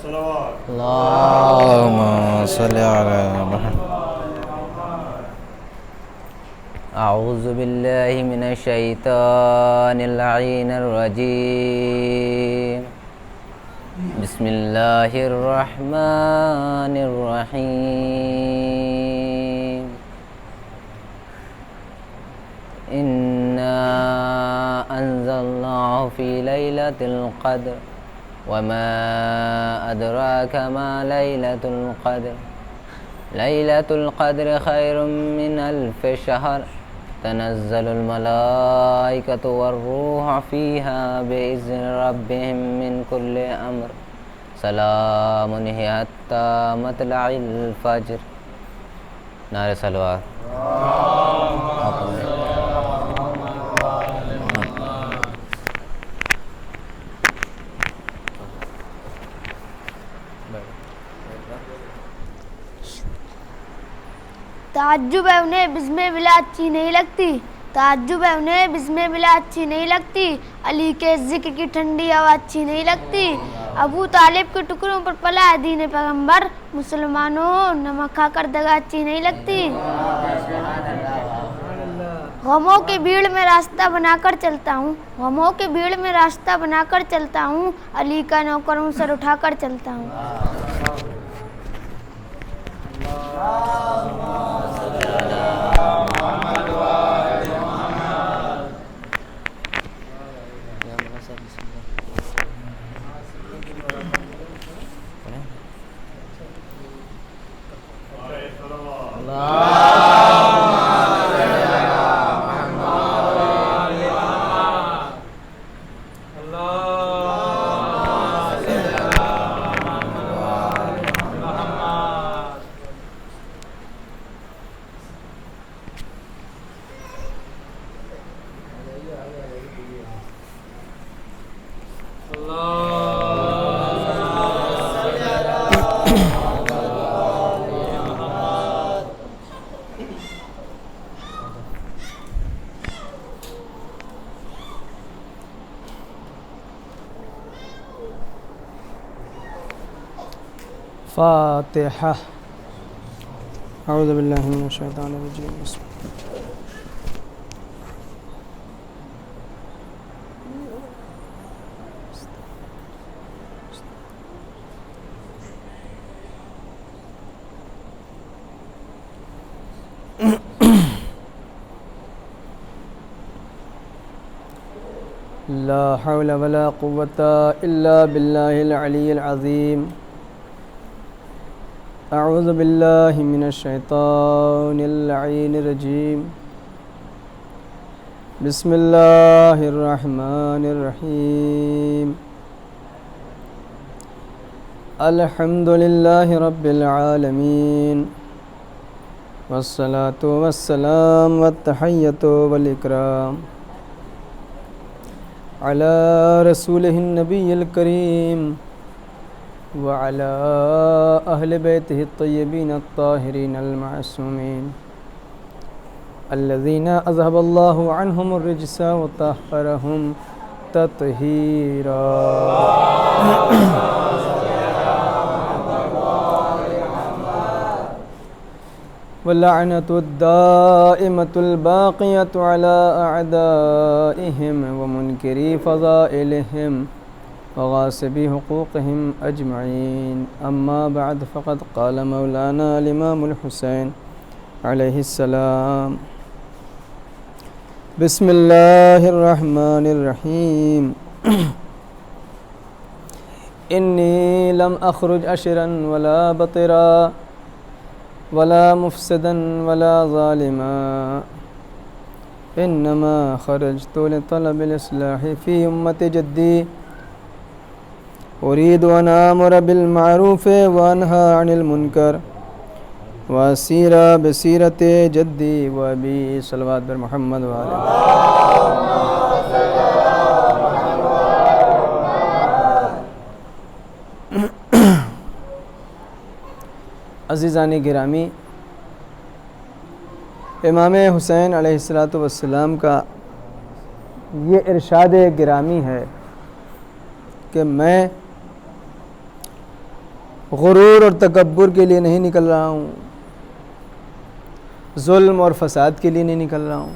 اللهم صل على محمد. أعوذ بالله من الشيطان اللعين الرجيم. بسم الله الرحمن الرحيم. إنا أنزلناه في ليلة القدر وما أدراك ما ليلة القدر. ليلة القدر خير من ألف شهر. تنزل الملائكة والروح فيها بإذن ربهم من كل أمر. سلام هي حتى مطلع الفجر. نعرہ صلوات. تعجب ہے انہیں بزم بلا اچھی نہیں لگتی. تعجب ہے انہیں بزم بلا اچھی نہیں لگتی. علی کے ذکر کی ٹھنڈی ہوا اچھی نہیں لگتی. ابو طالب کے ٹکڑوں پر پلا ہے دین پیغمبر. مسلمانوں نمک کھا کر دگا اچھی نہیں لگتی. غموں کی بھیڑ میں راستہ بنا کر چلتا ہوں. غموں کی بھیڑ میں راستہ بنا کر چلتا ہوں. علی کا نوکر ہوں سر اٹھا کر چلتا ہوں. فاتحہ. اعوذ باللہ من الشیطان الرجیم. بسم لا حول ولا قوة إلا بالله العلي العظيم. اعوذ باللہ من الشیطان اللعین الرجیم. بسم اللہ الرحمن الرحیم. الحمد للہ رب العالمین والصلاة والسلام والتحیۃ والاکرام علی رسولہ النبی الکریم وعلى أهل بيته الطيبين الطاهرين المعصومين الذين أذهب الله عنهم الرجس وطهرهم تطهيرا. واللعنة الدائمة الباقية على أعدائهم ومنكري فضائلهم وغاصبي حقوقهم أجمعين. أما بعد فقد قال مولانا الإمام الحسين عليه السلام. بسم الله الرحمن الرحيم. إني لم أخرج أشرا ولا بطرا ولا مفسدا ولا ظالما إنما خرجت لطلب الإصلاح في أمة جدي. أريد أن آمر بالمعروف وأنهى عن المنكر وأسير بسيرة جدي وأبي. صلوات بر محمد وآله. عزیزان گرامی، امام حسین علیہ السلام کا یہ ارشاد گرامی ہے کہ میں غرور اور تکبر کے لیے نہیں نکل رہا ہوں، ظلم اور فساد کے لیے نہیں نکل رہا ہوں،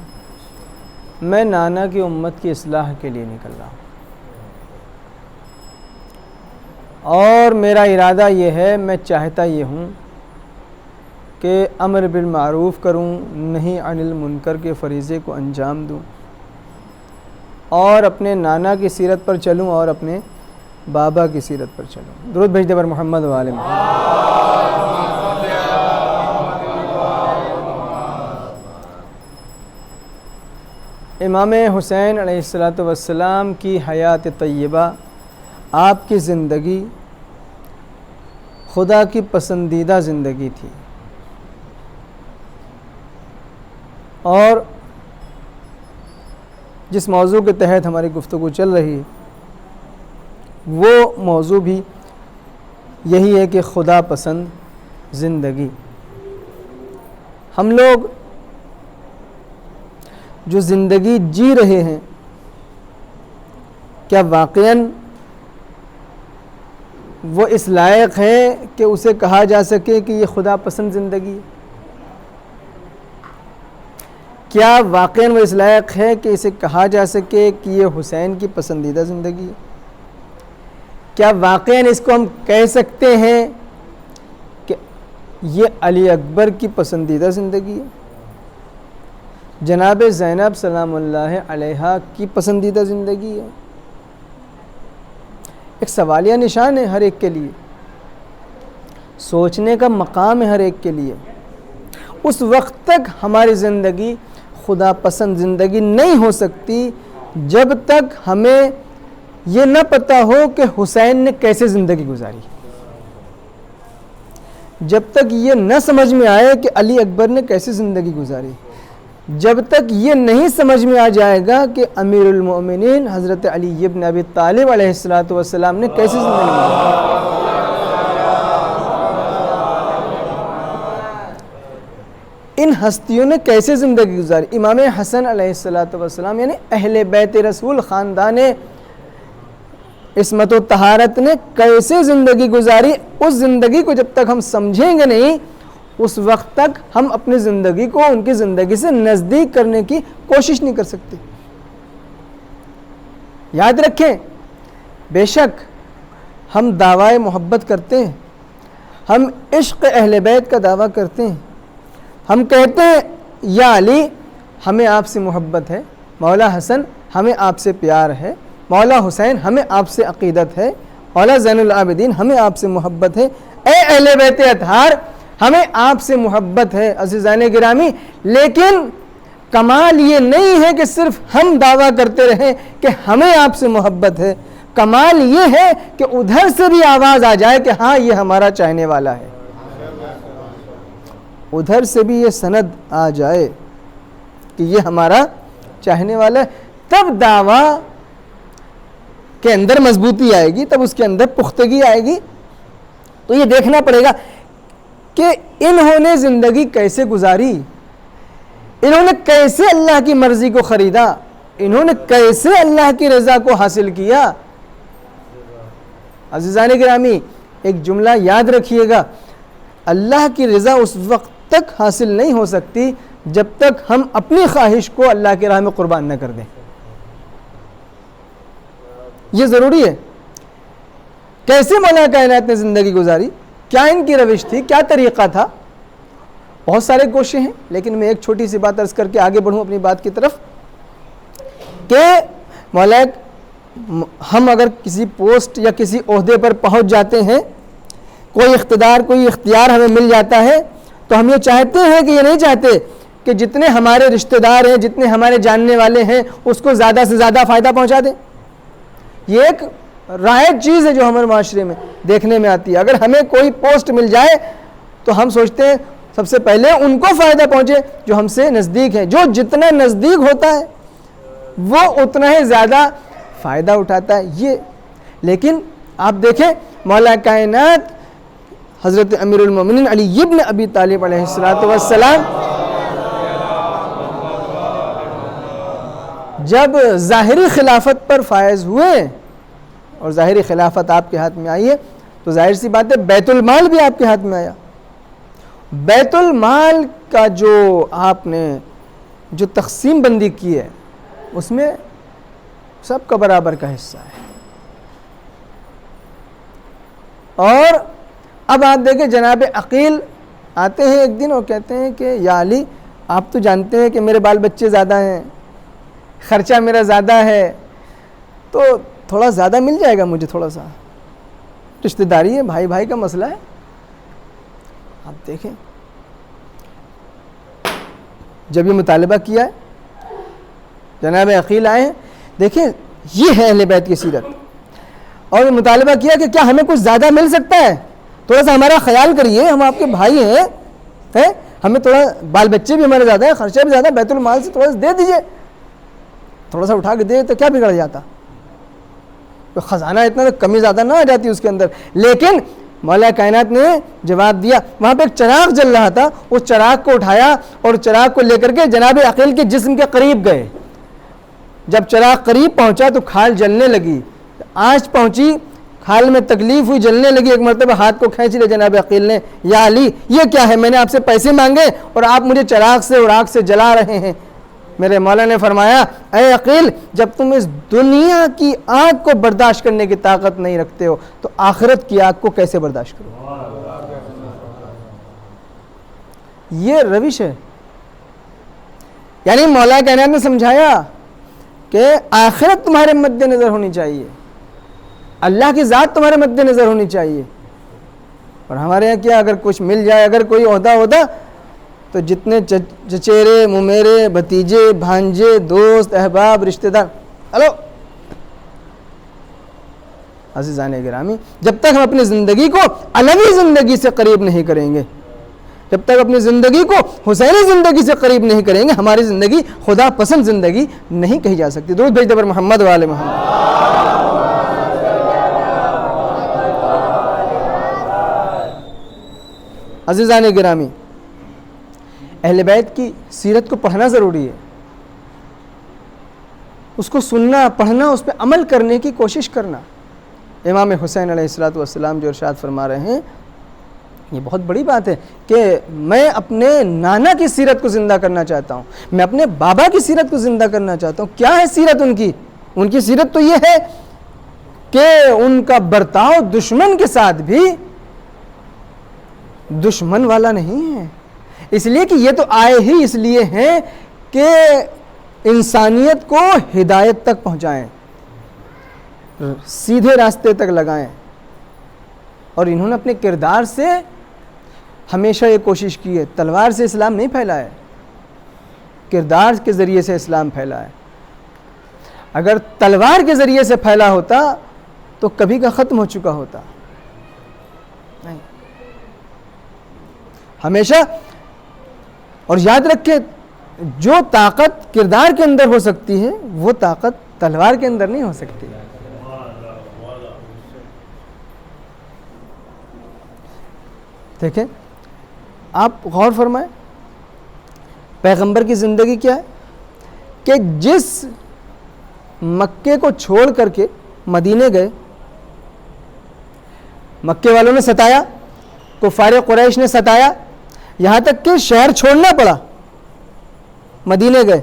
میں نانا کی امت کی اصلاح کے لیے نکل رہا ہوں، اور میرا ارادہ یہ ہے، میں چاہتا یہ ہوں کہ امر بالمعروف کروں، نہی عن المنکر کے فریضے کو انجام دوں، اور اپنے نانا کی سیرت پر چلوں اور اپنے بابا کی سیرت پر چلوں۔ درود بھیج دے پر محمد و آل محمد۔ امام حسین علیہ السلام کی حیات طیبہ، آپ کی زندگی خدا کی پسندیدہ زندگی تھی، اور جس موضوع کے تحت ہماری گفتگو چل رہی ہے وہ موضوع بھی یہی ہے کہ خدا پسند زندگی۔ ہم لوگ جو زندگی جی رہے ہیں، کیا واقعاً وہ اس لائق ہے کہ اسے کہا جا سکے کہ یہ خدا پسند زندگی ہے؟ کیا واقعاً وہ اس لائق ہے کہ اسے کہا جا سکے کہ یہ حسین کی پسندیدہ زندگی ہے؟ کیا واقعاً اس کو ہم کہہ سکتے ہیں کہ یہ علی اکبر کی پسندیدہ زندگی ہے، جناب زینب سلام اللہ علیہا کی پسندیدہ زندگی ہے؟ ایک سوالیہ نشان ہے ہر ایک کے لیے، سوچنے کا مقام ہے ہر ایک کے لیے۔ اس وقت تک ہماری زندگی خدا پسند زندگی نہیں ہو سکتی جب تک ہمیں یہ نہ پتہ ہو کہ حسین نے کیسے زندگی گزاری، جب تک یہ نہ سمجھ میں آئے کہ علی اکبر نے کیسے زندگی گزاری، جب تک یہ نہیں سمجھ میں آ جائے گا کہ امیر المؤمنین حضرت علی ابن ابی طالب علیہ السلام نے کیسے زندگی گزاری۔ ان ہستیوں نے کیسے زندگی گزاری۔ امام حسن علیہ السلام یعنی اہل بیت رسول خاندان عصمت و طہارت نے کیسے زندگی گزاری، اس زندگی کو جب تک ہم سمجھیں گے نہیں، اس وقت تک ہم اپنی زندگی کو ان کی زندگی سے نزدیک کرنے کی کوشش نہیں کر سکتے۔ یاد رکھیں، بے شک ہم دعوی محبت کرتے ہیں، ہم عشق اہل بیت کا دعویٰ کرتے ہیں، ہم کہتے ہیں یا علی ہمیں آپ سے محبت ہے، مولا حسن ہمیں آپ سے پیار ہے، مولا حسین ہمیں آپ سے عقیدت ہے، مولا زین العابدین ہمیں آپ سے محبت ہے، اے اہل بیت اطہار ہمیں آپ سے محبت ہے۔ عزیزان گرامی، لیکن کمال یہ نہیں ہے کہ صرف ہم دعویٰ کرتے رہیں کہ ہمیں آپ سے محبت ہے، کمال یہ ہے کہ ادھر سے بھی آواز آ جائے کہ ہاں یہ ہمارا چاہنے والا ہے، ادھر سے بھی یہ سند آ جائے کہ یہ ہمارا چاہنے والا ہے، تب دعویٰ کے اندر مضبوطی آئے گی، تب اس کے اندر پختگی آئے گی۔ تو یہ دیکھنا پڑے گا کہ انہوں نے زندگی کیسے گزاری، انہوں نے کیسے اللہ کی مرضی کو خریدا، انہوں نے کیسے اللہ کی رضا کو حاصل کیا۔ عزیزان گرامی، ایک جملہ یاد رکھیے گا، اللہ کی رضا اس وقت تک حاصل نہیں ہو سکتی جب تک ہم اپنی خواہش کو اللہ کی راہ میں قربان نہ کر دیں۔ یہ ضروری ہے۔ کیسے مولا کائنات نے زندگی گزاری، کیا ان کی روش تھی، کیا طریقہ تھا، بہت سارے گوشے ہیں، لیکن میں ایک چھوٹی سی بات عرض کر کے آگے بڑھوں اپنی بات کی طرف کہ مولا ہم اگر کسی پوسٹ یا کسی عہدے پر پہنچ جاتے ہیں، کوئی اقتدار کوئی اختیار ہمیں مل جاتا ہے، تو ہم یہ چاہتے ہیں کہ یہ نہیں چاہتے کہ جتنے ہمارے رشتہ دار ہیں، جتنے ہمارے جاننے والے ہیں، اس کو زیادہ سے زیادہ فائدہ پہنچا دیں۔ یہ ایک رائج چیز ہے جو ہمارے معاشرے میں دیکھنے میں آتی ہے۔ اگر ہمیں کوئی پوسٹ مل جائے تو ہم سوچتے ہیں سب سے پہلے ان کو فائدہ پہنچے جو ہم سے نزدیک ہیں، جو جتنا نزدیک ہوتا ہے وہ اتنا ہی زیادہ فائدہ اٹھاتا ہے۔ یہ لیکن آپ دیکھیں مولا کائنات حضرت امیر المومنین علی ابن ابی طالب علیہ السلام جب ظاہری خلافت پر فائز ہوئے اور ظاہری خلافت آپ کے ہاتھ میں آئی ہے، تو ظاہر سی بات ہے بیت المال بھی آپ کے ہاتھ میں آیا. بیت المال کا جو آپ نے جو تقسیم بندی کی ہے اس میں سب کا برابر کا حصہ ہے. اور اب آپ دیکھیں جناب عقیل آتے ہیں ایک دن اور کہتے ہیں کہ یا علی آپ تو جانتے ہیں کہ میرے بال بچے زیادہ ہیں, خرچہ میرا زیادہ ہے, تو تھوڑا زیادہ مل جائے گا مجھے, تھوڑا سا رشتہ داری ہے, بھائی بھائی کا مسئلہ ہے. آپ دیکھیں جب یہ مطالبہ کیا ہے جناب عقیل آئے ہیں, دیکھیں یہ ہے اہل بیت کی سیرت, اور یہ مطالبہ کیا کہ کیا ہمیں کچھ زیادہ مل سکتا ہے, تھوڑا سا ہمارا خیال کریے, ہم آپ کے بھائی ہیں, ہمیں تھوڑا بال بچے بھی ہمارے زیادہ ہیں, خرچہ بھی زیادہ, بیت المال سے تھوڑا سا دے دیجئے, تھوڑا سا اٹھا کے دے تو کیا بگڑ جاتا, تو خزانہ اتنا تو کمی زیادہ نہ آ جاتی اس کے اندر. لیکن مولا کائنات نے جواب دیا. وہاں پہ ایک چراغ جل رہا تھا, اس چراغ کو اٹھایا اور چراغ کو لے کر کے جناب عقیل کے جسم کے قریب گئے. جب چراغ قریب پہنچا تو کھال جلنے لگی, آنچ پہنچی, کھال میں تکلیف ہوئی, جلنے لگی. ایک مرتبہ ہاتھ کو کھینچ لیا جناب عقیل نے, یا علی یہ کیا ہے, میں نے آپ سے پیسے مانگے اور آپ مجھے چراغ سے اور آگ سے جلا رہے ہیں. میرے مولا نے فرمایا اے عقیل جب تم اس دنیا کی آگ کو برداشت کرنے کی طاقت نہیں رکھتے ہو تو آخرت کی آگ کو کیسے برداشت کرو. یہ روش ہے. یعنی مولا کائنات نے سمجھایا کہ آخرت تمہارے مد نظر ہونی چاہیے, اللہ کی ذات تمہارے مد نظر ہونی چاہیے. اور ہمارے یہاں کیا, اگر کچھ مل جائے, اگر کوئی عہدہ ہوتا تو جتنے چچیرے ممیرے بھتیجے بھانجے دوست احباب رشتہ دار, ہلو عزیزان گرامی, جب تک ہم اپنی زندگی کو علوی زندگی سے قریب نہیں کریں گے, جب تک اپنی زندگی کو حسینی زندگی سے قریب نہیں کریں گے, ہماری زندگی خدا پسند زندگی نہیں کہی جا سکتی. درود بھیج دے پر محمد و آل محمد. عزیزان گرامی, اہل بیت کی سیرت کو پڑھنا ضروری ہے, اس کو سننا, پڑھنا, اس پہ عمل کرنے کی کوشش کرنا. امام حسین علیہ الصلوۃ والسلام جو ارشاد فرما رہے ہیں, یہ بہت بڑی بات ہے کہ میں اپنے نانا کی سیرت کو زندہ کرنا چاہتا ہوں, میں اپنے بابا کی سیرت کو زندہ کرنا چاہتا ہوں. کیا ہے سیرت ان کی؟ ان کی سیرت تو یہ ہے کہ ان کا برتاؤ دشمن کے ساتھ بھی دشمن والا نہیں ہے, اس لیے کہ یہ تو آئے ہی اس لیے ہیں کہ انسانیت کو ہدایت تک پہنچائیں, سیدھے راستے تک لگائیں. اور انہوں نے اپنے کردار سے ہمیشہ یہ کوشش کی ہے, تلوار سے اسلام نہیں پھیلا ہے, کردار کے ذریعے سے اسلام پھیلا ہے. اگر تلوار کے ذریعے سے پھیلا ہوتا تو کبھی کا ختم ہو چکا ہوتا. نہیں, ہمیشہ. اور یاد رکھیں جو طاقت کردار کے اندر ہو سکتی ہے وہ طاقت تلوار کے اندر نہیں ہو سکتی. دیکھیں آپ غور فرمائیں, پیغمبر کی زندگی کیا ہے کہ جس مکے کو چھوڑ کر کے مدینے گئے, مکے والوں نے ستایا, کفار قریش نے ستایا, یہاں تک کہ شہر چھوڑنا پڑا, مدینے گئے,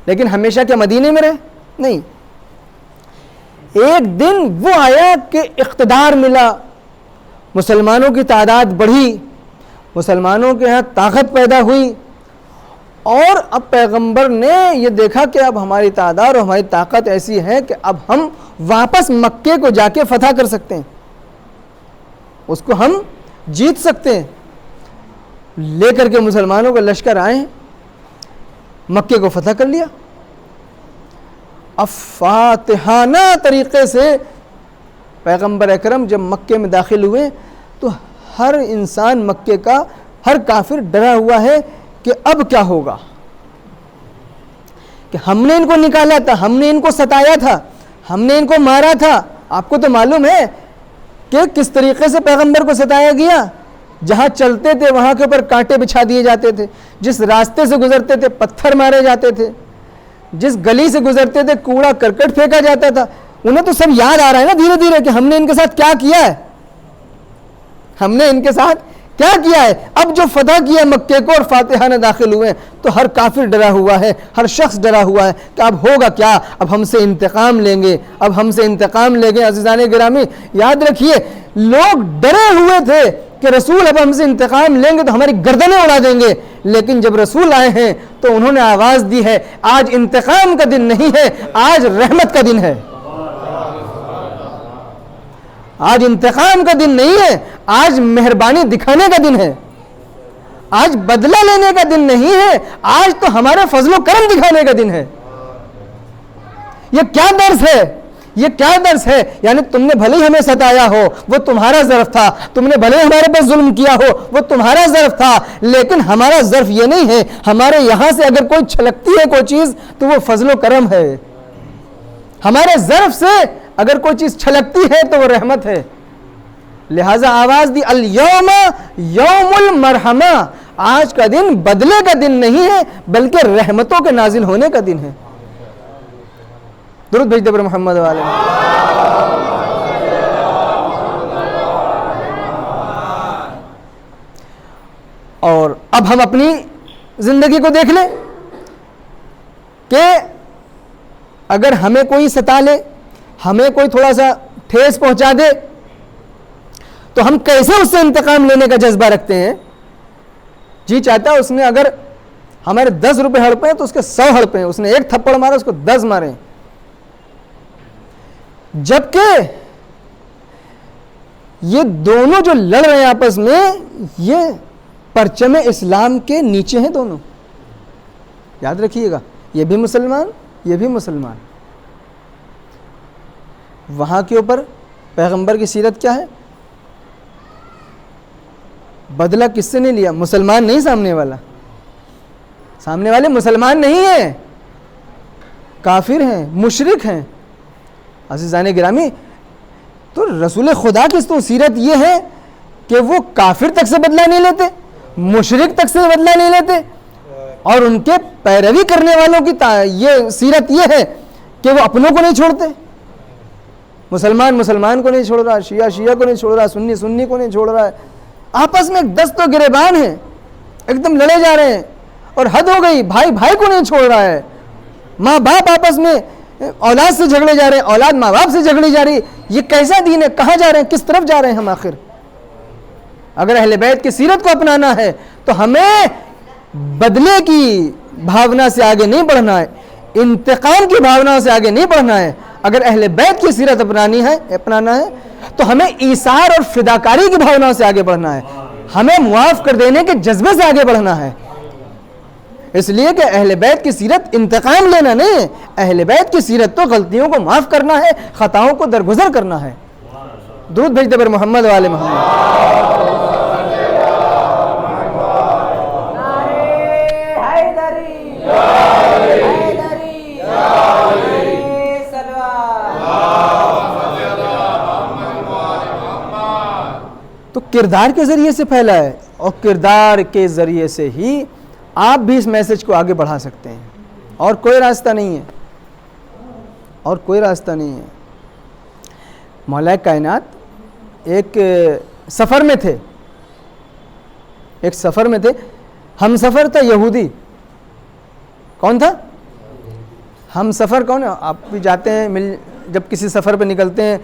لیکن ہمیشہ کیا مدینے میں رہے؟ نہیں. ایک دن وہ آیا کہ اقتدار ملا, مسلمانوں کی تعداد بڑھی, مسلمانوں کے ہاں طاقت پیدا ہوئی, اور اب پیغمبر نے یہ دیکھا کہ اب ہماری تعداد اور ہماری طاقت ایسی ہے کہ اب ہم واپس مکے کو جا کے فتح کر سکتے ہیں, اس کو ہم جیت سکتے ہیں. لے کر کے مسلمانوں کا لشکر آئے, مکے کو فتح کر لیا. اب فاتحانہ طریقے سے پیغمبر اکرم جب مکے میں داخل ہوئے تو ہر انسان مکے کا, ہر کافر ڈرا ہوا ہے کہ اب کیا ہوگا, کہ ہم نے ان کو نکالا تھا, ہم نے ان کو ستایا تھا, ہم نے ان کو مارا تھا. آپ کو تو معلوم ہے کہ کس طریقے سے پیغمبر کو ستایا گیا. جہاں چلتے تھے وہاں کے اوپر کانٹے بچھا دیے جاتے تھے, جس راستے سے گزرتے تھے پتھر مارے جاتے تھے, جس گلی سے گزرتے تھے کوڑا کرکٹ پھینکا جاتا تھا. انہیں تو سب یاد آ رہا ہے نا دھیرے دھیرے کہ ہم نے ان کے ساتھ کیا کیا ہے. ہم نے ان کے ساتھ کیا کیا ہے؟ اب جو فتح کیا مکے کو اور فاتحانہ داخل ہوئے تو ہر کافر ڈرا ہوا ہے، ہر شخص ڈرا ہوا ہے کہ اب ہوگا کیا، اب ہم سے انتقام لیں گے، اب ہم سے انتقام لیں گے۔ عزیزان گرامی یاد رکھیے، لوگ ڈرے ہوئے تھے کہ رسول اب ہم سے انتقام لیں گے تو ہماری گردنیں اڑا دیں گے، لیکن جب رسول آئے ہیں تو انہوں نے آواز دی ہے آج انتقام کا دن نہیں ہے، آج رحمت کا دن ہے۔ آج انتقام کا دن نہیں ہے، آج مہربانی دکھانے کا دن ہے، آج بدلہ لینے کا دن نہیں ہے، آج تو ہمارے فضل و کرم دکھانے کا دن ہے۔ یہ کیا درس ہے؟ یہ کیا درس ہے؟ یعنی تم نے بھلے ہی ہمیں ستایا ہو، وہ تمہارا ظرف تھا، تم نے بھلے ہمارے پاس ظلم کیا ہو، وہ تمہارا ظرف تھا، لیکن ہمارا ظرف یہ نہیں ہے۔ ہمارے یہاں سے اگر کوئی چھلکتی ہے کوئی چیز تو وہ فضل و کرم ہے، ہمارے ظرف سے اگر کوئی چیز چھلکتی ہے تو وہ رحمت ہے۔ لہٰذا آواز دی الیوم یوم المرحمہ، آج کا دن بدلے کا دن نہیں ہے بلکہ رحمتوں کے نازل ہونے کا دن ہے۔ درود بھیج دے پر محمد والے۔ اور اب ہم اپنی زندگی کو دیکھ لیں کہ اگر ہمیں کوئی ستا لے، ہمیں کوئی تھوڑا سا ٹھیس پہنچا دے تو ہم کیسے اس سے انتقام لینے کا جذبہ رکھتے ہیں۔ جی چاہتا ہے اس نے اگر ہمارے 10 روپے ہڑپے ہیں تو اس کے 100 ہڑپے ہیں، اس نے 1 تھپڑ مارا اس کو 10 مارے، جبکہ یہ دونوں جو لڑ رہے ہیں آپس میں یہ پرچم اسلام کے نیچے ہیں دونوں۔ یاد رکھیے گا، یہ بھی مسلمان، یہ بھی مسلمان۔ وہاں کے اوپر پیغمبر کی سیرت کیا ہے؟ بدلہ کس سے نہیں لیا؟ مسلمان نہیں، سامنے والا، سامنے والے مسلمان نہیں ہیں، کافر ہیں، مشرک ہیں۔ عزیزان گرامی، تو رسول خدا کی تو سیرت یہ ہے کہ وہ کافر تک سے بدلہ نہیں لیتے، مشرک تک سے بدلہ نہیں لیتے، اور ان کے پیروی کرنے والوں کی یہ سیرت یہ ہے کہ وہ اپنوں کو نہیں چھوڑتے۔ مسلمان مسلمان کو نہیں چھوڑ رہا، شیعہ شیعہ کو نہیں چھوڑ رہا، سنی سنی کو نہیں چھوڑ رہا ہے، آپس میں دست و گریبان ہیں، ایک دم لڑے جا رہے ہیں، اور حد ہو گئی، بھائی بھائی کو نہیں چھوڑ رہا ہے، ماں باپ آپس میں اولاد سے جھگڑے جا رہے ہیں، اولاد ماں باپ سے جھگڑی جا رہی۔ یہ کیسا دین ہے؟ کہاں جا رہے ہیں؟ کس طرف جا رہے ہیں ہم آخر؟ اگر اہل بیت کی سیرت کو اپنانا ہے تو ہمیں بدلے کی بھاونا سے آگے نہیں بڑھنا ہے، انتقام کی بھاونا سے آگے نہیں بڑھنا ہے۔ اگر اہل بیت کی سیرت اپنانا ہے تو ہمیں ایثار اور فداکاری کی بھاونا سے آگے بڑھنا ہے، ہمیں معاف کر دینے کے جذبے سے آگے بڑھنا ہے۔ اس لیے کہ اہل بیت کی سیرت انتقام لینا نہیں ہے، اہل بیت کی سیرت تو غلطیوں کو معاف کرنا ہے، خطاؤں کو درگزر کرنا ہے۔ درود بھیج دے پر محمد والے محمد۔ تو کردار کے ذریعے سے پھیلا ہے، اور کردار کے ذریعے سے ہی آپ بھی اس میسج کو آگے بڑھا سکتے ہیں، اور کوئی راستہ نہیں ہے، اور کوئی راستہ نہیں ہے۔ مولا کائنات ایک سفر میں تھے، ہم سفر تھا یہودی۔ کون تھا ہم سفر؟ کون ہے؟ آپ بھی جاتے ہیں، جب کسی سفر پہ نکلتے ہیں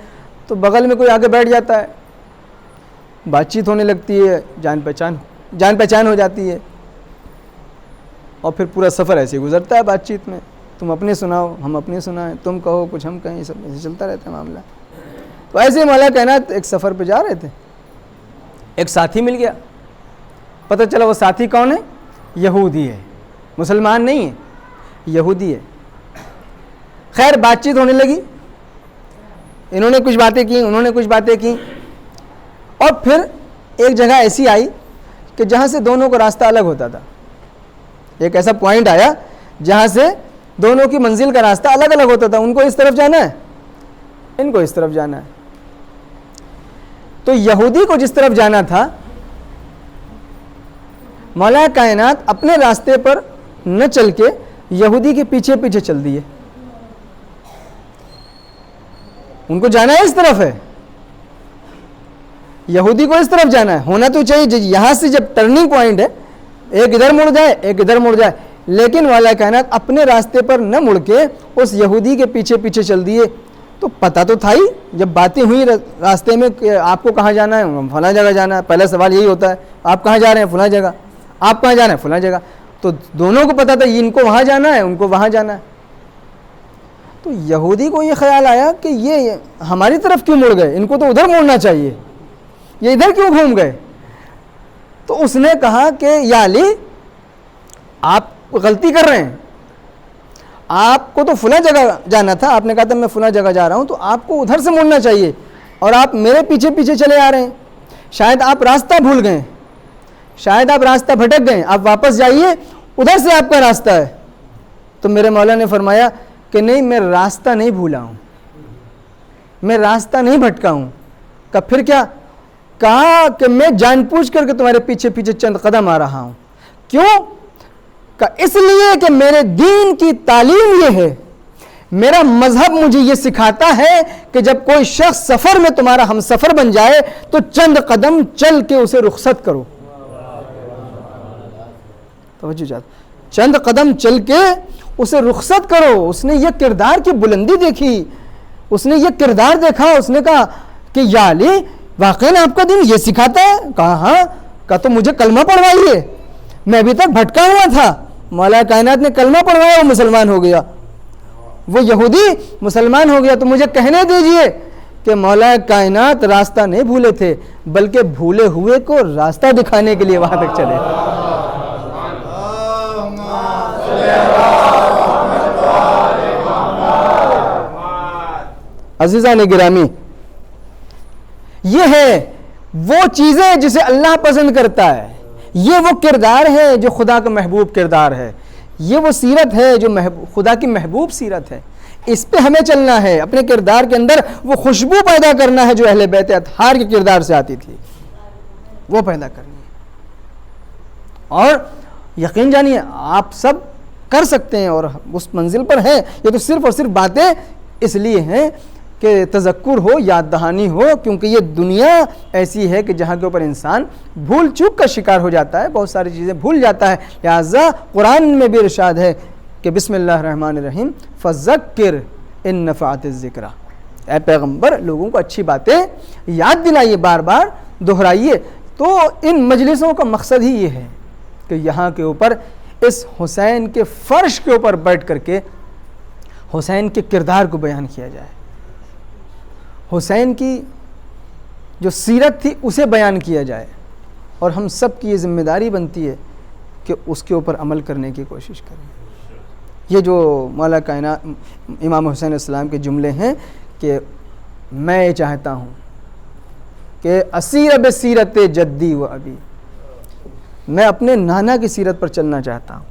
تو بغل میں کوئی آگے بیٹھ جاتا ہے، بات چیت ہونے لگتی ہے، جان پہچان ہو جاتی ہے، اور پھر پورا سفر ایسے گزرتا ہے بات چیت میں، تم اپنے سناؤ ہم اپنے سنائیں، تم کہو کچھ ہم کہیں، سب ایسے چلتا رہتا ہے معاملہ۔ تو ایسے مولا کائنات ایک سفر پہ جا رہے تھے، ایک ساتھی مل گیا، پتہ چلا وہ ساتھی کون ہے؟ یہودی ہے، مسلمان نہیں ہے، یہودی ہے۔ خیر بات چیت ہونے لگی، انہوں نے کچھ باتیں کی، انہوں نے کچھ باتیں کی، اور پھر ایک جگہ ایسی آئی کہ جہاں سے دونوں کو راستہ الگ ہوتا تھا۔ ایک ایسا پوائنٹ آیا جہاں سے دونوں کی منزل کا راستہ الگ الگ ہوتا تھا، ان کو اس طرف جانا ہے، ان کو اس طرف جانا ہے۔ تو یہودی کو جس طرف جانا تھا، مولا کائنات اپنے راستے پر نہ چل کے یہودی کے پیچھے پیچھے چل دیے، ان کو جانا ہے اس طرف ہے، یہودی کو اس طرف جانا ہے، ہونا تو چاہیے یہاں سے جب ٹرننگ پوائنٹ ہے، ایک ادھر مڑ جائے ایک ادھر مڑ جائے، لیکن والا کائنات اپنے راستے پر نہ مڑ کے اس یہودی کے پیچھے پیچھے چل دیے. تو پتہ تو تھا ہی جب باتیں ہوئی راستے میں کہ آپ کو کہاں جانا ہے، فلاں جگہ جانا ہے. پہلا سوال یہی ہوتا ہے، آپ کہاں جا رہے ہیں؟ فلاں جگہ. آپ کہاں جانا ہے؟ فلاں جگہ. تو دونوں کو پتہ تھا ان کو وہاں جانا ہے، ان کو وہاں جانا ہے. تو یہودی کو یہ خیال آیا کہ یہ ہماری طرف کیوں مڑ گئے، ان کو تو ادھر مڑنا چاہیے، یہ ادھر کیوں گھوم گئے. تو اس نے کہا کہ یا علی آپ غلطی کر رہے ہیں، آپ کو تو فلاں جگہ جانا تھا، آپ نے کہا تھا میں فلاں جگہ جا رہا ہوں، تو آپ کو ادھر سے مڑنا چاہیے اور آپ میرے پیچھے پیچھے چلے آ رہے ہیں. شاید آپ راستہ بھول گئے، شاید آپ راستہ بھٹک گئے، آپ واپس جائیے، ادھر سے آپ کا راستہ ہے. تو میرے مولا نے فرمایا کہ نہیں، میں راستہ نہیں بھولا ہوں، میں راستہ نہیں بھٹکا ہوں. کہ پھر کیا؟ کہا کہ میں جان پوچھ کر کے تمہارے پیچھے پیچھے چند قدم آ رہا ہوں. کیوں؟ کہ اس لیے کہ میرے دین کی تعلیم یہ ہے، میرا مذہب مجھے یہ سکھاتا ہے کہ جب کوئی شخص سفر میں تمہارا ہم سفر بن جائے تو چند قدم چل کے اسے رخصت کرو. توجہ چاہتا، چند قدم چل کے اسے رخصت کرو. اس نے یہ کردار کی بلندی دیکھی، اس نے یہ کردار دیکھا، اس نے کہا کہ یا علی واقعی آپ کا دین یہ سکھاتا ہے؟ کہا ہاں. کہا تو مجھے کلمہ پڑھوائیے، میں ابھی تک بھٹکا ہوا تھا. مولا کائنات نے کلمہ پڑھوایا، وہ مسلمان ہو گیا، وہ یہودی مسلمان ہو گیا. تو مجھے کہنے دیجئے کہ مولا کائنات راستہ نہیں بھولے تھے، بلکہ بھولے ہوئے کو راستہ دکھانے کے لیے وہاں تک چلے. عزیزان گرامی، یہ ہے وہ چیزیں جسے اللہ پسند کرتا ہے، یہ وہ کردار ہے جو خدا کا محبوب کردار ہے، یہ وہ سیرت ہے جو خدا کی محبوب سیرت ہے. اس پہ ہمیں چلنا ہے، اپنے کردار کے اندر وہ خوشبو پیدا کرنا ہے جو اہل بیت اطہار کے کردار سے آتی تھی، وہ پیدا کرنی ہے. اور یقین جانیے آپ سب کر سکتے ہیں اور اس منزل پر ہیں. یہ تو صرف اور صرف باتیں اس لیے ہیں کہ تذکر ہو، یاد دہانی ہو، کیونکہ یہ دنیا ایسی ہے کہ جہاں کے اوپر انسان بھول چوک کا شکار ہو جاتا ہے، بہت ساری چیزیں بھول جاتا ہے. لہٰذا قرآن میں بھی ارشاد ہے کہ بسم اللہ الرحمن الرحیم فذکر ان نفعت الذکریٰ. اے پیغمبر لوگوں کو اچھی باتیں یاد دلائیے، بار بار دہرائیے. تو ان مجلسوں کا مقصد ہی یہ ہے کہ یہاں کے اوپر اس حسین کے فرش کے اوپر بیٹھ کر کے حسین کے کردار کو بیان کیا جائے، حسین کی جو سیرت تھی اسے بیان کیا جائے، اور ہم سب کی یہ ذمہ داری بنتی ہے کہ اس کے اوپر عمل کرنے کی کوشش کریں. یہ جو مولا کائنات امام حسین علیہ السلام کے جملے ہیں کہ میں یہ چاہتا ہوں کہ اسیر بسیرت جدی و ابی، میں اپنے نانا کی سیرت پر چلنا چاہتا ہوں،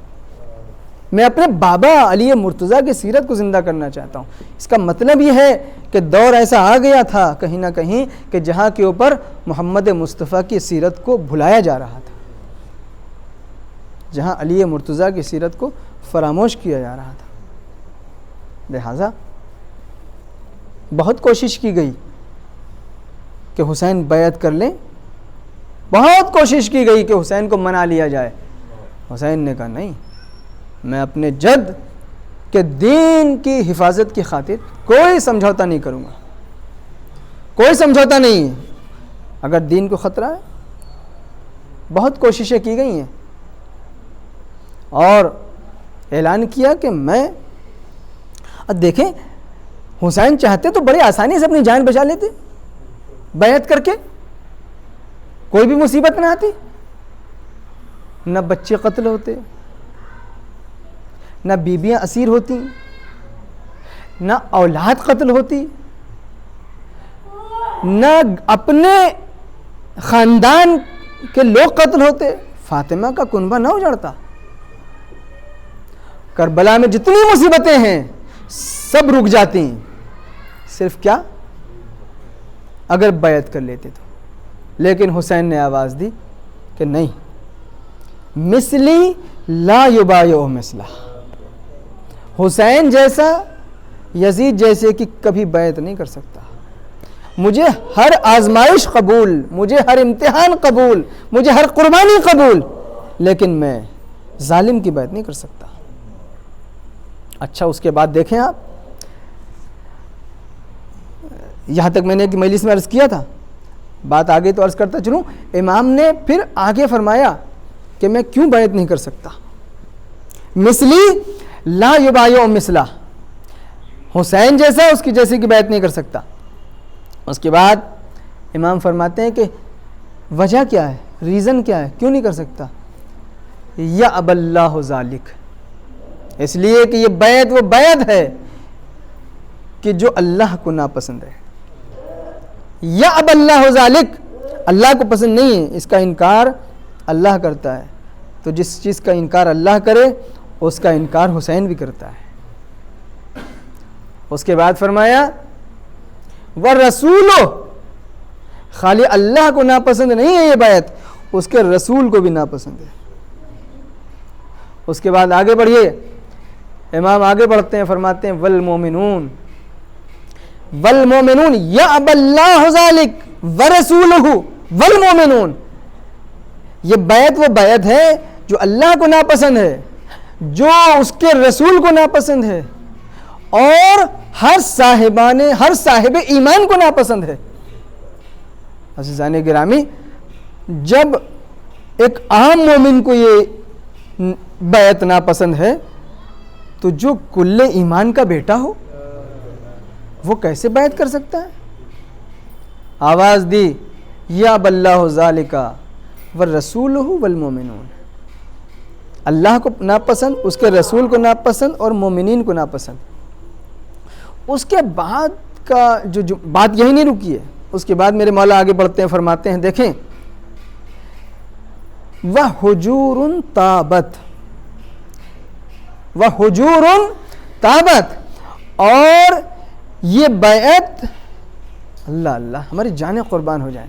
میں اپنے بابا علی مرتضیٰ کی سیرت کو زندہ کرنا چاہتا ہوں. اس کا مطلب یہ ہے کہ دور ایسا آ گیا تھا کہیں نہ کہیں کہ جہاں کے اوپر محمد مصطفیٰ کی سیرت کو بھلایا جا رہا تھا، جہاں علی مرتضیٰ کی سیرت کو فراموش کیا جا رہا تھا. لہٰذا بہت کوشش کی گئی کہ حسین بیعت کر لیں، بہت کوشش کی گئی کہ حسین کو منا لیا جائے. حسین نے کہا نہیں، میں اپنے جد کے دین کی حفاظت کی خاطر کوئی سمجھوتا نہیں کروں گا، کوئی سمجھوتا نہیں. اگر دین کو خطرہ ہے، بہت کوششیں کی گئی ہیں اور اعلان کیا کہ میں. اب دیکھیں حسین چاہتے تو بڑے آسانی سے اپنی جان بچا لیتے، بیعت کر کے کوئی بھی مصیبت نہ آتی، نہ بچے قتل ہوتے، نہ بیویاں اسیر ہوتی، نہ اولاد قتل ہوتی، نہ اپنے خاندان کے لوگ قتل ہوتے، فاطمہ کا کنبہ نہ اجڑتا. کربلا میں جتنی مصیبتیں ہیں سب رک جاتی ہیں، صرف کیا؟ اگر بیعت کر لیتے تو. لیکن حسین نے آواز دی کہ نہیں، مثلی لا یبایع مثلہ، حسین جیسا یزید جیسے کی کبھی بیعت نہیں کر سکتا، مجھے ہر آزمائش قبول، مجھے ہر امتحان قبول، مجھے ہر قربانی قبول، لیکن میں ظالم کی بیعت نہیں کر سکتا۔ اچھا اس کے بعد دیکھیں آپ، یہاں تک میں نے ایک مجلس میں عرض کیا تھا، بات آگے تو عرض کرتا چلوں، امام نے پھر آگے فرمایا کہ میں کیوں بیعت نہیں کر سکتا۔ مثلی لا یبایع مثلا، حسین جیسا اس کی جیسے کی بیعت نہیں کر سکتا۔ اس کے بعد امام فرماتے ہیں کہ وجہ کیا ہے، ریزن کیا ہے، کیوں نہیں کر سکتا؟ یا اب اللہ ذالک، اس لیے کہ یہ بیعت وہ بیعت ہے کہ جو اللہ کو ناپسند ہے۔ یا اب اللہ ذالک، اللہ کو پسند نہیں ہے، اس کا انکار اللہ کرتا ہے، تو جس چیز کا انکار اللہ کرے اس کا انکار حسین بھی کرتا ہے۔ اس کے بعد فرمایا وَالرَّسُولُ، خالی اللہ کو ناپسند نہیں ہے یہ بیعت، اس کے رسول کو بھی ناپسند ہے۔ اس کے بعد آگے بڑھیے، امام آگے بڑھتے ہیں، فرماتے ہیں وَالْمُؤْمِنُونَ وَالْمُؤْمِنُونَ يَأْبَى اللَّهُ ذَلِكَ وَرَسُولُهُ وَالْمُؤْمِنُونَ، یہ بیعت وہ بیعت ہے جو اللہ کو ناپسند ہے، جو اس کے رسول کو ناپسند ہے، اور ہر صاحب ایمان کو ناپسند ہے۔ عزیزان گرامی، جب ایک عام مومن کو یہ بیعت ناپسند ہے تو جو کل ایمان کا بیٹا ہو وہ کیسے بیعت کر سکتا ہے؟ آواز دی یا اب اللہ ذالک والرسولہ والمومنون، اللہ کو ناپسند، اس کے رسول کو ناپسند اور مومنین کو ناپسند۔ اس کے بعد کا جو بات یہی نہیں رکی ہے، اس کے بعد میرے مولا آگے بڑھتے ہیں، فرماتے ہیں دیکھیں وَحُجُورٌ طَابَتْ، وَحُجُورٌ طَابَتْ، اور یہ بیعت، اللہ اللہ ہماری جانیں قربان ہو جائیں،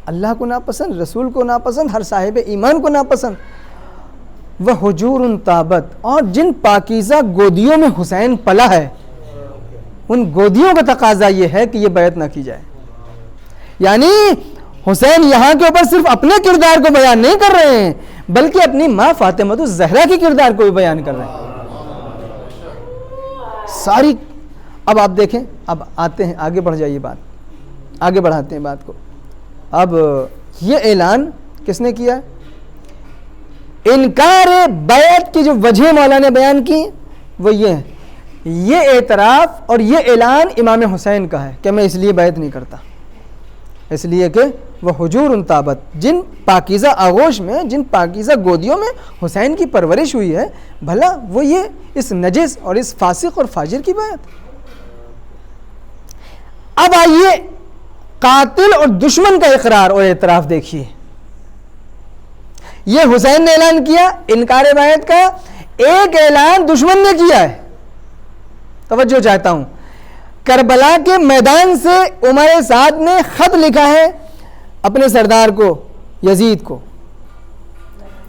اللہ کو ناپسند، رسول کو ناپسند، ہر صاحب ایمان کو ناپسند۔ وَحُجُورٌ طَابَتْ، اور جن پاکیزہ گودیوں میں حسین پلا ہے ان گودیوں کا تقاضا یہ ہے کہ یہ بیعت نہ کی جائے۔ یعنی حسین یہاں کے اوپر صرف اپنے کردار کو بیان نہیں کر رہے ہیں بلکہ اپنی ماں فاطمہ الزہرا کی کردار کو بھی بیان کر رہے ہیں ساری۔ اب آپ دیکھیں، اب آتے ہیں آگے، بڑھ جائیے، بات آگے بڑھاتے ہیں بات کو۔ اب یہ اعلان کس نے کیا؟ انکار بیعت کی جو وجہ مولا نے بیان کی وہ یہ ہے، یہ اعتراف اور یہ اعلان امام حسین کا ہے کہ میں اس لیے بیعت نہیں کرتا، اس لیے کہ وہ حجور طابت، جن پاکیزہ آغوش میں، جن پاکیزہ گودیوں میں حسین کی پرورش ہوئی ہے، بھلا وہ یہ اس نجس اور اس فاسق اور فاجر کی بیعت۔ اب آئیے قاتل اور دشمن کا اقرار اور اعتراف دیکھیے۔ یہ حسین نے اعلان کیا انکار بیعت کا، ایک اعلان دشمن نے کیا ہے۔ توجہ چاہتا ہوں، کربلا کے میدان سے عمر سعد نے خط لکھا ہے اپنے سردار کو، یزید کو،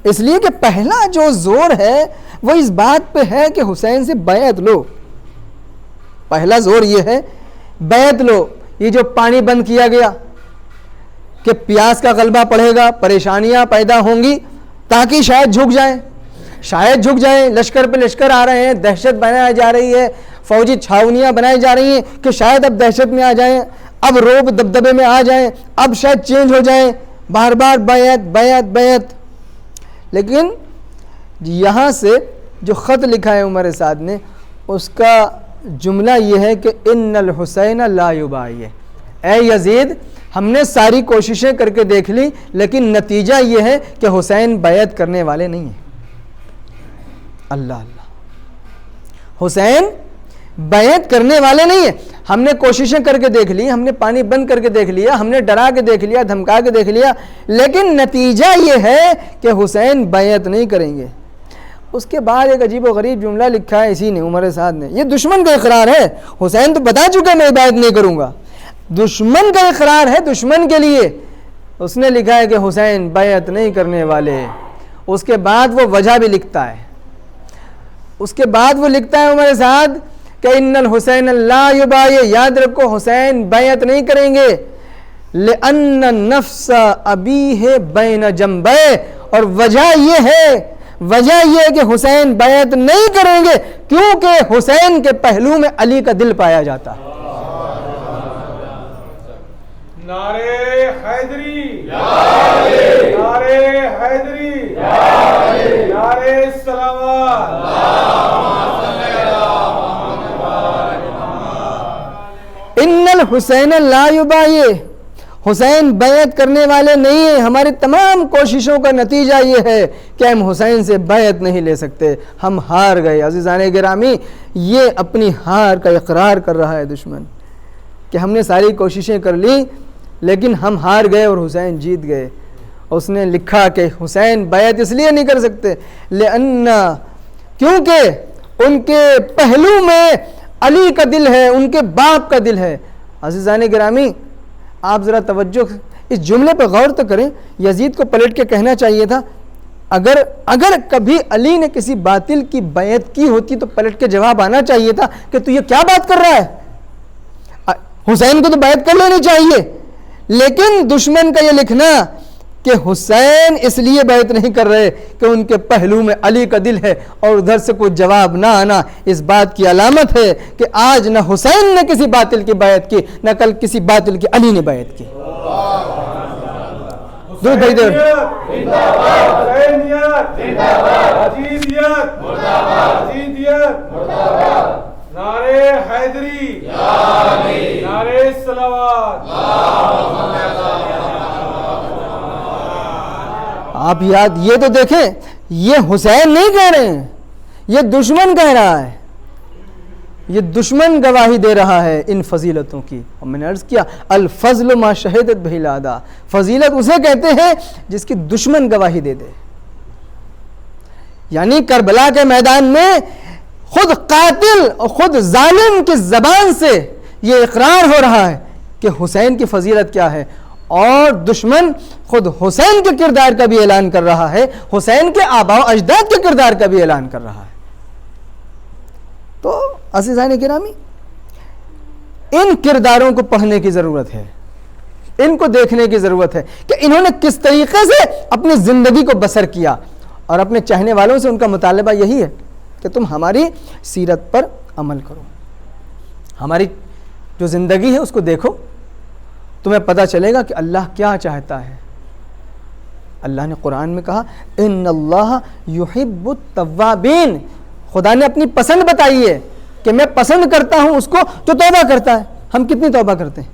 اس لیے کہ پہلا جو زور ہے وہ اس بات پہ ہے کہ حسین سے بیعت لو، پہلا زور یہ ہے بیعت لو۔ یہ جو پانی بند کیا گیا کہ پیاس کا غلبہ پڑے گا، پریشانیاں پیدا ہوں گی تاکہ شاید جھک جائیں، لشکر پہ لشکر آ رہے ہیں، دہشت بنائی جا رہی ہے، فوجی چھاونیاں بنائی جا رہی ہیں کہ شاید اب دہشت میں آ جائیں، اب روب دبدبے میں آ جائیں، اب شاید چینج ہو جائیں، بار بار بیعت بیعت بیعت۔ لیکن یہاں سے جو خط لکھا ہے عمر سعد نے، اس کا جملہ یہ ہے کہ ان الحسین لا یبایع، اے یزید ہم نے ساری کوششیں کر کے دیکھ لی لیکن نتیجہ یہ ہے کہ حسین بیعت کرنے والے نہیں ہیں۔ اللہ اللہ، حسین بیعت کرنے والے نہیں ہیں۔ ہم نے کوششیں کر کے دیکھ لی، ہم نے پانی بند کر کے دیکھ لیا، ہم نے ڈرا کے دیکھ لیا، دھمکا کے دیکھ لیا، لیکن نتیجہ یہ ہے کہ حسین بیعت نہیں کریں گے۔ اس کے بعد ایک عجیب و غریب جملہ لکھا ہے اسی نے، عمر سعد نے، یہ دشمن کا اقرار ہے، حسین تو بتا چکا میں بیعت نہیں کروں گا، دشمن کا اقرار ہے دشمن کے لیے۔ اس نے لکھا ہے کہ حسین بیعت نہیں کرنے والے۔ اس کے بعد وہ وجہ بھی لکھتا ہے، اس کے بعد وہ لکھتا ہے عمر سعد کہ ان الحسین لا یبایع، یاد رکھو حسین بیعت نہیں کریں گے، لأن نفس ابیہ بین جنبیہ، اور وجہ یہ ہے کہ حسین بیعت نہیں کریں گے کیونکہ حسین کے پہلو میں علی کا دل پایا جاتا ہے۔ نعرے حیدری، نعرے حیدری، نعرے صلوات۔ ان الحسین لا یبایع، حسین بیعت کرنے والے نہیں ہیں۔ ہماری تمام کوششوں کا نتیجہ یہ ہے کہ ہم حسین سے بیعت نہیں لے سکتے، ہم ہار گئے۔ عزیزان گرامی، یہ اپنی ہار کا اقرار کر رہا ہے دشمن کہ ہم نے ساری کوششیں کر لی لیکن ہم ہار گئے اور حسین جیت گئے۔ اس نے لکھا کہ حسین بیعت اس لیے نہیں کر سکتے کیونکہ ان کے پہلو میں علی کا دل ہے، ان کے باپ کا دل ہے۔ عزیزان گرامی، آپ ذرا توجہ اس جملے پہ غور تو کریں۔ یزید کو پلٹ کے کہنا چاہیے تھا، اگر کبھی علی نے کسی باطل کی بیعت کی ہوتی تو پلٹ کے جواب آنا چاہیے تھا کہ تو یہ کیا بات کر رہا ہے، حسین کو تو بیعت کر لینی چاہیے۔ لیکن دشمن کا یہ لکھنا کہ حسین اس لیے بیعت نہیں کر رہے کہ ان کے پہلو میں علی کا دل ہے، اور ادھر سے کوئی جواب نہ آنا اس بات کی علامت ہے کہ آج نہ حسین نے کسی باطل کی بیعت کی، نہ کل کسی باطل کی علی نے بیعت کی۔ نعرے حیدری، نعرے صلوات۔ آپ یہ تو دیکھیں، یہ حسین نہیں کہہ رہے ہیں، یہ دشمن کہہ رہا ہے، یہ دشمن گواہی دے رہا ہے ان فضیلتوں کی۔ اور میں نے عرض کیا الفضل ما شہدت بہ الاعداء، فضیلت اسے کہتے ہیں جس کی دشمن گواہی دے دے۔ یعنی کربلا کے میدان میں خود قاتل اور خود ظالم کی زبان سے یہ اقرار ہو رہا ہے کہ حسین کی فضیلت کیا ہے، اور دشمن خود حسین کے کردار کا بھی اعلان کر رہا ہے، حسین کے آباء و اجداد کے کردار کا بھی اعلان کر رہا ہے۔ تو عزیزان گرامی، ان کرداروں کو پڑھنے کی ضرورت ہے، ان کو دیکھنے کی ضرورت ہے کہ انہوں نے کس طریقے سے اپنی زندگی کو بسر کیا، اور اپنے چاہنے والوں سے ان کا مطالبہ یہی ہے کہ تم ہماری سیرت پر عمل کرو، ہماری جو زندگی ہے اس کو دیکھو، تمہیں پتہ چلے گا کہ اللہ کیا چاہتا ہے۔ اللہ نے قرآن میں کہا ان اللہ یحب التوابین، خدا نے اپنی پسند بتائی ہے کہ میں پسند کرتا ہوں اس کو جو توبہ کرتا ہے۔ ہم کتنی توبہ کرتے ہیں؟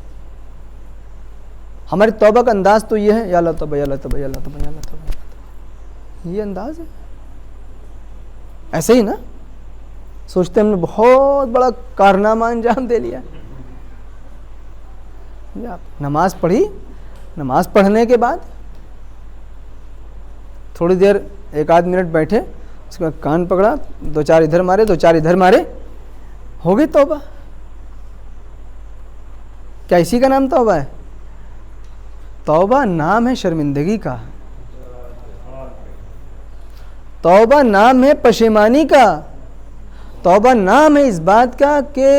ہماری توبہ کا انداز تو یہ ہے یا اللہ توبہ یا اللہ توبہ یا اللہ توبہ یا اللہ توبہ، یہ انداز ہے۔ ایسے ہی نا سوچتے ہم نے بہت بڑا کارنامہ انجام دے لیا۔ نماز پڑھی، نماز پڑھنے کے بعد تھوڑی دیر 1-8 منٹ بیٹھے، اس کے بعد کان پکڑا، 2-4 ادھر مارے، 2-4 ادھر مارے، ہو گئی توبہ۔ کیا اسی کا نام توبہ ہے؟ توبہ نام ہے شرمندگی کا، توبہ نام ہے پشیمانی کا، توبہ نام ہے اس بات کا کہ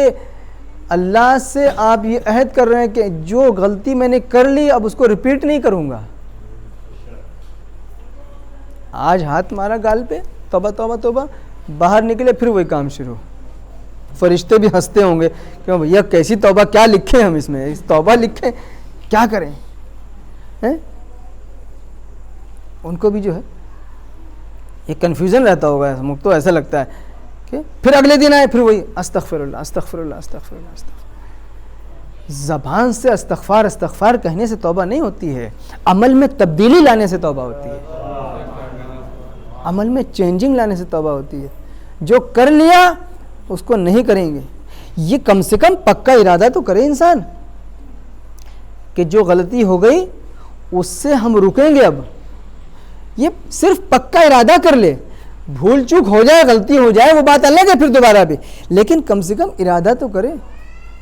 اللہ سے آپ یہ عہد کر رہے ہیں کہ جو غلطی میں نے کر لی اب اس کو ریپیٹ نہیں کروں گا۔ آج ہاتھ مارا گال پہ، توبہ توبہ توبہ، باہر نکلے پھر وہی کام شروع۔ فرشتے بھی ہنستے ہوں گے کہ بھیا کیسی توبہ، کیا لکھیں ہم اس میں، اس توبہ لکھیں کیا کریں؟ ان کو بھی جو ہے یہ کنفیوژن رہتا ہوگا، مجھ تو ایسا لگتا ہے کہ پھر اگلے دن آئے پھر وہی استغفر اللہ استغفر اللہ استغفر اللہ استغفر۔ زبان سے استغفار استغفار کہنے سے توبہ نہیں ہوتی ہے، عمل میں تبدیلی لانے سے توبہ ہوتی ہے، عمل میں چینجنگ لانے سے توبہ ہوتی ہے۔ جو کر لیا اس کو نہیں کریں گے، یہ کم سے کم پکا ارادہ تو کرے انسان کہ جو غلطی ہو گئی اس سے ہم رکیں گے۔ اب یہ صرف پکا ارادہ کر لے، بھول چوک ہو جائے، غلطی ہو جائے، وہ بات الگ ہے پھر دوبارہ بھی، لیکن کم سے کم ارادہ تو کرے۔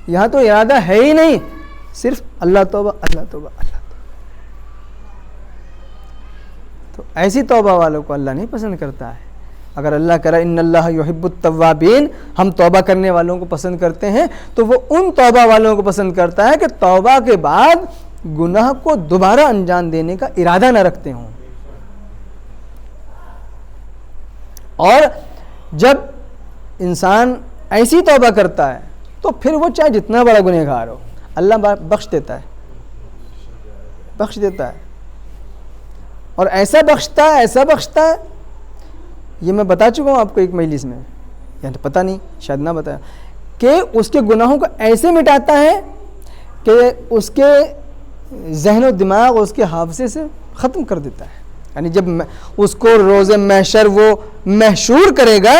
یہاں تو ارادہ ہے ہی نہیں، صرف اللہ توبہ اللہ توبہ اللہ توبہ۔ تو ایسی توبہ والوں کو اللہ نہیں پسند کرتا ہے۔ اگر اللہ کہہ رہا ہے ان اللہ یحب التوابین، ہم توبہ کرنے والوں کو پسند کرتے ہیں، تو وہ ان توبہ والوں کو پسند کرتا ہے کہ توبہ کے بعد گناہ کو دوبارہ انجام دینے کا ارادہ نہ رکھتے ہوں۔ اور جب انسان ایسی توبہ کرتا ہے تو پھر وہ چاہے جتنا بڑا گنہگار ہو اللہ بخش دیتا ہے، بخش دیتا ہے، اور ایسا بخشتا ہے، یہ میں بتا چکا ہوں آپ کو ایک مجلس میں، یعنی پتہ نہیں شاید نہ بتایا، کہ اس کے گناہوں کو ایسے مٹاتا ہے کہ اس کے ذہن و دماغ اس کے حافظے سے ختم کر دیتا ہے۔ یعنی جب اس کو روز محشر وہ محشور کرے گا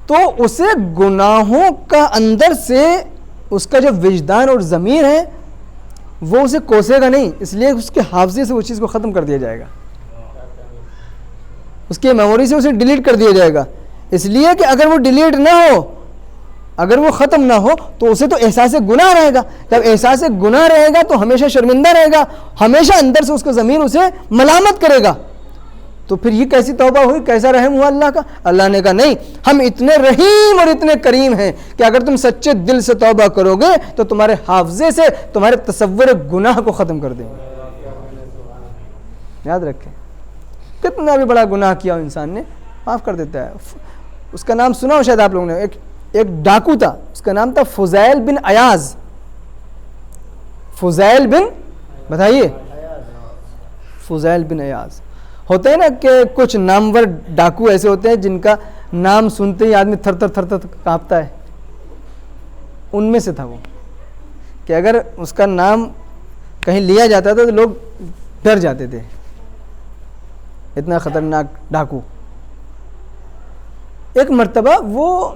تو اسے گناہوں کا اندر سے اس کا جو وجدان اور ضمیر ہے وہ اسے کوسے گا نہیں، اس لیے اس کے حافظے سے اس چیز کو ختم کر دیا جائے گا، اس کی میموری سے اسے ڈیلیٹ کر دیا جائے گا، اس لیے کہ اگر وہ ڈیلیٹ نہ ہو، اگر وہ ختم نہ ہو تو اسے تو احساس گناہ رہے گا، جب احساس گناہ رہے گا تو ہمیشہ شرمندہ رہے گا، ہمیشہ اندر سے اس کا ضمیر اسے ملامت کرے گا، تو پھر یہ کیسی توبہ ہوئی، کیسا رحم ہوا اللہ کا؟ اللہ نے کہا نہیں، ہم اتنے رحیم اور اتنے کریم ہیں کہ اگر تم سچے دل سے توبہ کرو گے تو تمہارے حافظے سے تمہارے تصور گناہ کو ختم کر دیں گے۔ یاد رکھیں، کتنا بھی بڑا گناہ کیا ہو انسان نے معاف کر دیتا ہے۔ اس کا نام سنا ہو شاید آپ لوگوں نے، ایک ڈاکو تھا، اس کا نام تھا فضیل بن ایاز۔ فضیل بن، بتائیے، فضیل بن ایاز۔ ہوتے ہیں نا کہ کچھ نامور ڈاکو ایسے ہوتے ہیں جن کا نام سنتے ہی آدمی تھر تھر کانپتا ہے، ان میں سے تھا وہ، کہ اگر اس کا نام کہیں لیا جاتا تھا تو لوگ ڈر جاتے تھے، اتنا خطرناک ڈاکو۔ ایک مرتبہ وہ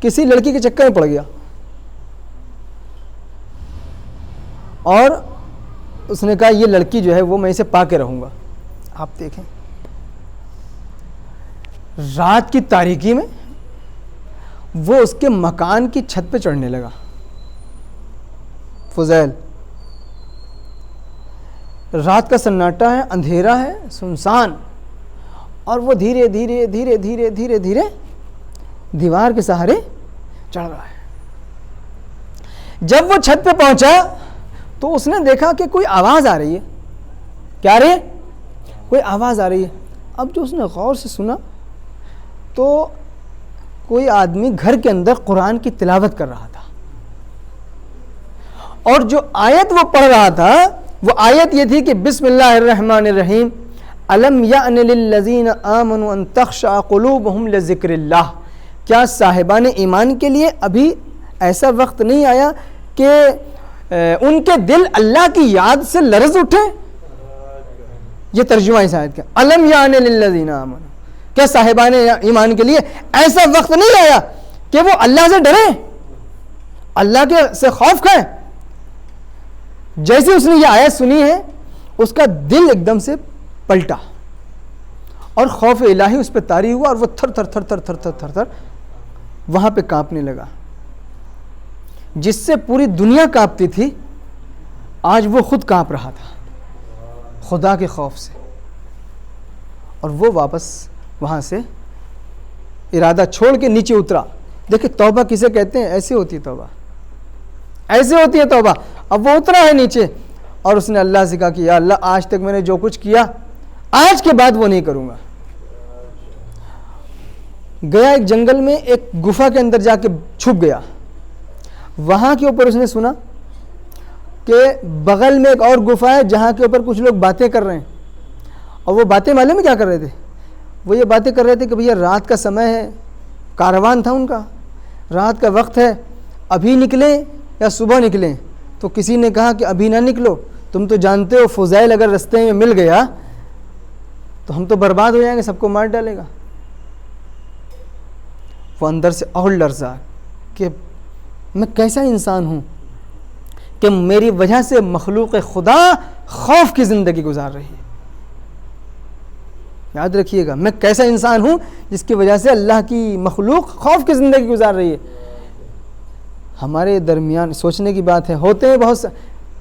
کسی لڑکی کے چکر میں پڑ گیا اور اس نے کہا یہ لڑکی جو ہے وہ میں اسے پا کے رہوں گا۔ آپ دیکھیں رات کی تاریکی میں وہ اس کے مکان کی چھت پہ چڑھنے لگا، فضیل۔ رات کا سناٹا ہے، اندھیرا ہے، سنسان، اور وہ دھیرے دھیرے دھیرے دھیرے دھیرے دھیرے دیوار کے سہارے چڑھ رہا ہے۔ جب وہ چھت پہ پہنچا تو اس نے دیکھا کہ کوئی آواز آ رہی ہے۔ کیا آ رہی ہے؟ کوئی آواز آ رہی ہے۔ اب جو اس نے غور سے سنا تو کوئی آدمی گھر کے اندر قرآن کی تلاوت کر رہا تھا، اور جو آیت وہ پڑھ رہا تھا وہ آیت یہ تھی کہ بسم اللہ الرحمن الرحیم الم یأن للذین آمنوا ان تخشع قلوبہم لذکر اللہ۔ کیا صاحبان ایمان کے لیے ابھی ایسا وقت نہیں آیا کہ ان کے دل اللہ کی یاد سے لرز اٹھے؟ یہ ترجمہ اس آیت کا، الم یأن للذین آمنوا، کیا صاحبان ایمان کے لیے ایسا وقت نہیں آیا کہ وہ اللہ سے ڈریں، اللہ کے سے خوف کھائیں؟ جیسے اس نے یہ آیت سنی ہے اس کا دل ایک دم سے پلٹا اور خوف الہی اس پہ طاری ہوا، اور وہ تھر تھر تھر تھر تھر تھر تھر تھر وہاں پہ کانپنے لگا۔ جس سے پوری دنیا کانپتی تھی آج وہ خود کانپ رہا تھا خدا کے خوف سے، اور وہ واپس وہاں سے ارادہ چھوڑ کے نیچے اترا۔ دیکھیں توبہ کسے کہتے ہیں؟ ایسے ہوتی ہے توبہ، ایسے ہوتی ہے توبہ۔ اب وہ اترا ہے نیچے اور اس نے اللہ سے کہا کہ یا اللہ آج تک میں نے جو کچھ کیا آج کے بعد وہ نہیں کروں گا۔ گیا ایک جنگل میں، ایک گفا کے اندر جا کے چھپ گیا۔ وہاں کے اوپر اس نے سنا کہ بغل میں ایک اور گفا ہے جہاں کے اوپر کچھ لوگ باتیں کر رہے ہیں، اور وہ باتیں معلوم ہے کیا کر رہے تھے؟ وہ یہ باتیں کر رہے تھے کہ بھیا رات کا سمے ہے، کاروان تھا ان کا، رات کا وقت ہے، ابھی نکلیں یا صبح نکلیں؟ تو کسی نے کہا کہ ابھی نہ نکلو، تم تو جانتے ہو فضیل اگر رستے میں مل گیا تو ہم تو برباد ہو جائیں گے، سب کو مار ڈالے گا۔ وہ اندر سے اور لرزا کہ میں کیسا انسان ہوں کہ میری وجہ سے مخلوق خدا خوف کی زندگی گزار رہی ہے۔ یاد رکھیے گا، میں کیسا انسان ہوں جس کی وجہ سے اللہ کی مخلوق خوف کی زندگی گزار رہی ہے۔ ہمارے درمیان سوچنے کی بات ہے، ہوتے ہیں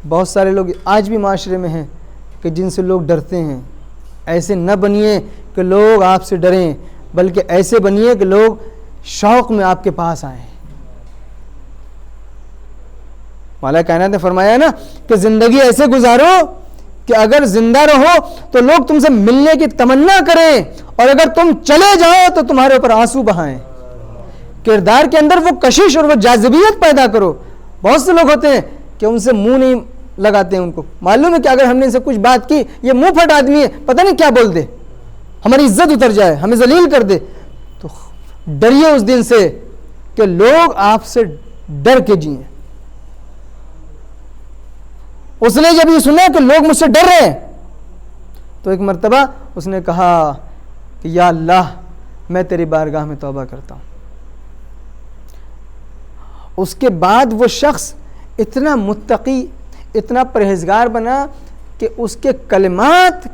بہت سارے لوگ آج بھی معاشرے میں ہیں کہ جن سے لوگ ڈرتے ہیں۔ ایسے نہ بنیے کہ لوگ آپ سے ڈریں، بلکہ ایسے بنیے کہ لوگ شوق میں آپ کے پاس آئیں. مولا کائنات نے فرمایا نا کہ زندگی ایسے گزارو کہ اگر زندہ رہو تو لوگ تم سے ملنے کی تمنا کریں اور اگر تم چلے جاؤ تو تمہارے اوپر آنسو بہائیں. کردار کے اندر وہ کشش اور وہ جاذبیت پیدا کرو. بہت سے لوگ ہوتے ہیں کہ ان سے منہ نہیں لگاتے ہیں, ان کو معلوم ہے کہ اگر ہم نے ان سے کچھ بات کی, یہ منہ پھٹ آدمی ہے, پتہ نہیں کیا بول دے, ہماری عزت اتر جائے, ہمیں ذلیل کر دے. تو ڈریے اس دن سے کہ لوگ آپ سے ڈر کے جئیں. اس نے جب یہ سنا کہ لوگ مجھ سے ڈر رہے ہیں تو ایک مرتبہ اس نے کہا کہ یا اللہ میں تیری بارگاہ میں توبہ کرتا ہوں. اس کے بعد وہ شخص اتنا متقی, اتنا پرہیزگار بنا کہ اس کے کلمات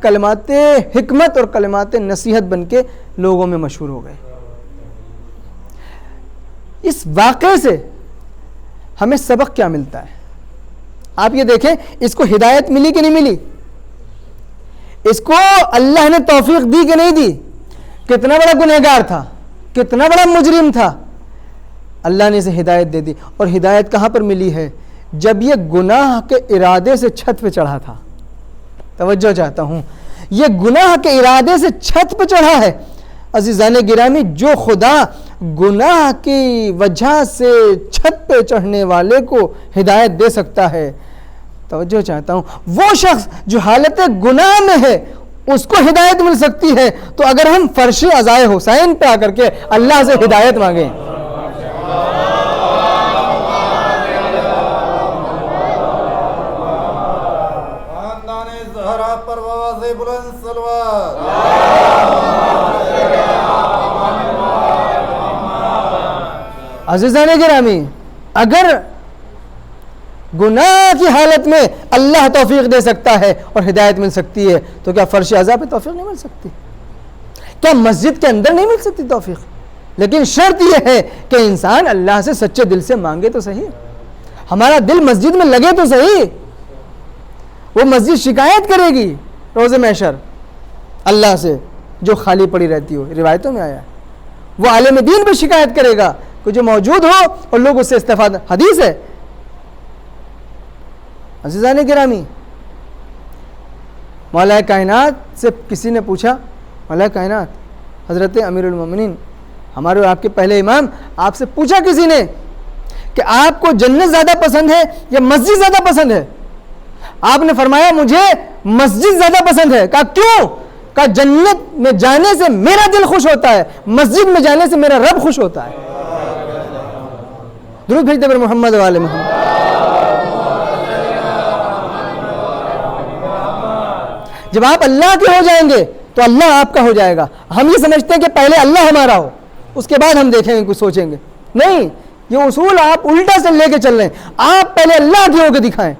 حکمت اور کلمات نصیحت بن کے لوگوں میں مشہور ہو گئے. اس واقعے سے ہمیں سبق کیا ملتا ہے؟ آپ یہ دیکھیں, اس کو ہدایت ملی کہ نہیں ملی؟ اس کو اللہ نے توفیق دی کہ نہیں دی؟ کتنا بڑا گنہگار تھا, کتنا بڑا مجرم تھا, اللہ نے اسے ہدایت دے دی. اور ہدایت کہاں پر ملی ہے؟ جب یہ گناہ کے ارادے سے چھت پہ چڑھا تھا. توجہ چاہتا ہوں, یہ گناہ کے ارادے سے چھت پہ چڑھا ہے. عزیزان گرامی, جو خدا گناہ کی وجہ سے چھت پہ چڑھنے والے کو ہدایت دے سکتا ہے, توجہ چاہتا ہوں, وہ شخص جو حالت گناہ میں ہے اس کو ہدایت مل سکتی ہے. تو اگر ہم فرش عزائے حسین پہ آ کر کے اللہ سے ہدایت مانگیں, عزیزان گرامی, اگر گناہ کی حالت میں اللہ توفیق دے سکتا ہے اور ہدایت مل سکتی ہے تو کیا فرش اعضاء پہ توفیق نہیں مل سکتی؟ کیا مسجد کے اندر نہیں مل سکتی توفیق؟ لیکن شرط یہ ہے کہ انسان اللہ سے سچے دل سے مانگے تو صحیح, ہمارا دل مسجد میں لگے تو صحیح. وہ مسجد شکایت کرے گی روز محشر اللہ سے جو خالی پڑی رہتی ہو, روایتوں میں آیا ہے. وہ عالم دین پہ شکایت کرے گا کہ جو موجود ہو اور لوگ اس سے استفادہ, حدیث ہے. عزیزان گرامی, مولا کائنات سے کسی نے پوچھا, مولا کائنات حضرت امیر المومنین ہمارے اور آپ کے پہلے امام, آپ سے پوچھا کسی نے کہ آپ کو جنت زیادہ پسند ہے یا مسجد زیادہ پسند ہے؟ آپ نے فرمایا مجھے مسجد زیادہ پسند ہے. کہا کیوں؟ کہا جنت میں جانے سے میرا دل خوش ہوتا ہے, مسجد میں جانے سے میرا رب خوش ہوتا ہے. درود بھیجتے پر محمد والے محمد. جب آپ اللہ کے ہو جائیں گے تو اللہ آپ کا ہو جائے گا. ہم یہ سمجھتے ہیں کہ پہلے اللہ ہمارا ہو اس کے بعد ہم دیکھیں گے, کچھ سوچیں گے. نہیں, یہ اصول آپ الٹا سے لے کے چل رہے ہیں. آپ پہلے اللہ کے ہو کے دکھائیں,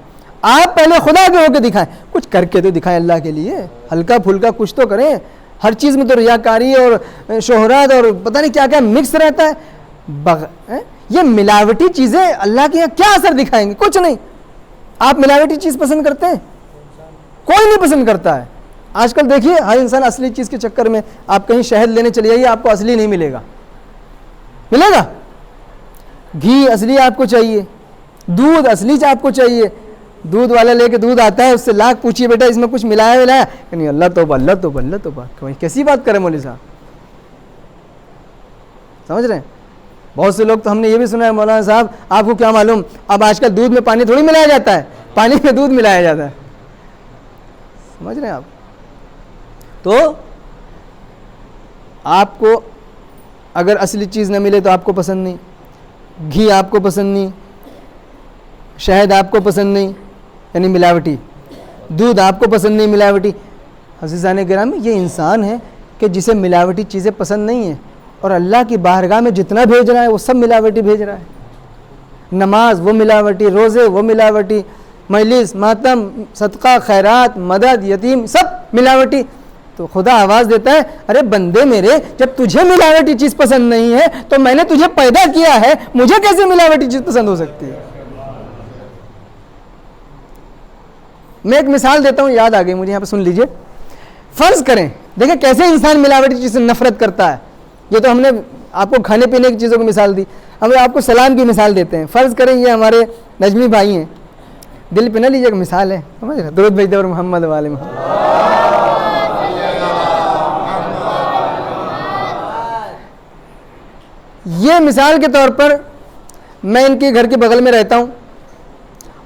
آپ پہلے خدا کے ہو کے دکھائیں, کچھ کر کے تو دکھائیں اللہ کے لیے, ہلکا پھلکا کچھ تو کریں. ہر چیز میں تو ریاکاری اور شہرت اور پتہ نہیں کیا کیا مکس رہتا ہے. یہ ملاوٹی چیزیں اللہ کے یہاں کیا اثر دکھائیں گے؟ کچھ نہیں. آپ ملاوٹی چیز پسند کرتے ہیں؟ کوئی نہیں پسند کرتا ہے. آج کل دیکھیے ہر انسان اصلی چیز کے چکر میں, آپ کہیں شہد لینے چلے جائیے آپ کو اصلی نہیں ملے گا. ملے گا؟ گھی اصلی آپ کو چاہیے, دودھ اصلی آپ کو چاہیے. دودھ والا لے کے دودھ آتا ہے, اس سے لاکھ پوچھیے بیٹا اس میں کچھ ملایا ولایا کہ نہیں, اللہ توبہ اللہ توبہ اللہ توبہ. کیسی بات کریں مولوی صاحب, سمجھ رہے ہیں؟ بہت سے لوگ تو ہم نے یہ بھی سنا ہے مولانا صاحب آپ کو کیا معلوم, اب آج کل دودھ میں پانی تھوڑی ملایا جاتا ہے, پانی میں دودھ ملایا جاتا ہے. سمجھ رہے ہیں آپ؟ تو آپ کو اگر اصلی چیز نہ ملے تو آپ کو پسند نہیں, گھی آپ کو پسند نہیں, شہد آپ کو پسند نہیں یعنی ملاوٹی, دودھ آپ کو پسند نہیں ملاوٹی. عزیزان گرامی, یہ انسان ہے کہ جسے ملاوٹی چیزیں پسند نہیں ہیں, اور اللہ کی بارگاہ میں جتنا بھیج رہا ہے وہ سب ملاوٹی بھیج رہا ہے. نماز وہ ملاوٹی, روزے وہ ملاوٹی, مجلس ماتم صدقہ خیرات مدد یتیم سب ملاوٹی. تو خدا آواز دیتا ہے, ارے بندے میرے, جب تجھے ملاوٹی چیز پسند نہیں ہے تو میں نے تجھے پیدا کیا ہے, مجھے کیسے ملاوٹی چیز پسند ہو سکتی ہے؟ میں ایک مثال دیتا ہوں, یاد آ گئی مجھے, یہاں پہ سن لیجئے. فرض کریں, دیکھیں کیسے انسان ملاوٹی چیز سے نفرت کرتا ہے. یہ تو ہم نے آپ کو کھانے پینے کی چیزوں کی مثال دی، ہم آپ کو سلام کی مثال دیتے ہیں. فرض کریں یہ ہمارے نجمی بھائی ہیں، دل پہ نہ لیجیے کہ مثال ہے، سمجھ رہے؟ درود بھیج دے اور محمد والے محمد. یہ مثال کے طور پر میں ان کے گھر کے بغل میں رہتا ہوں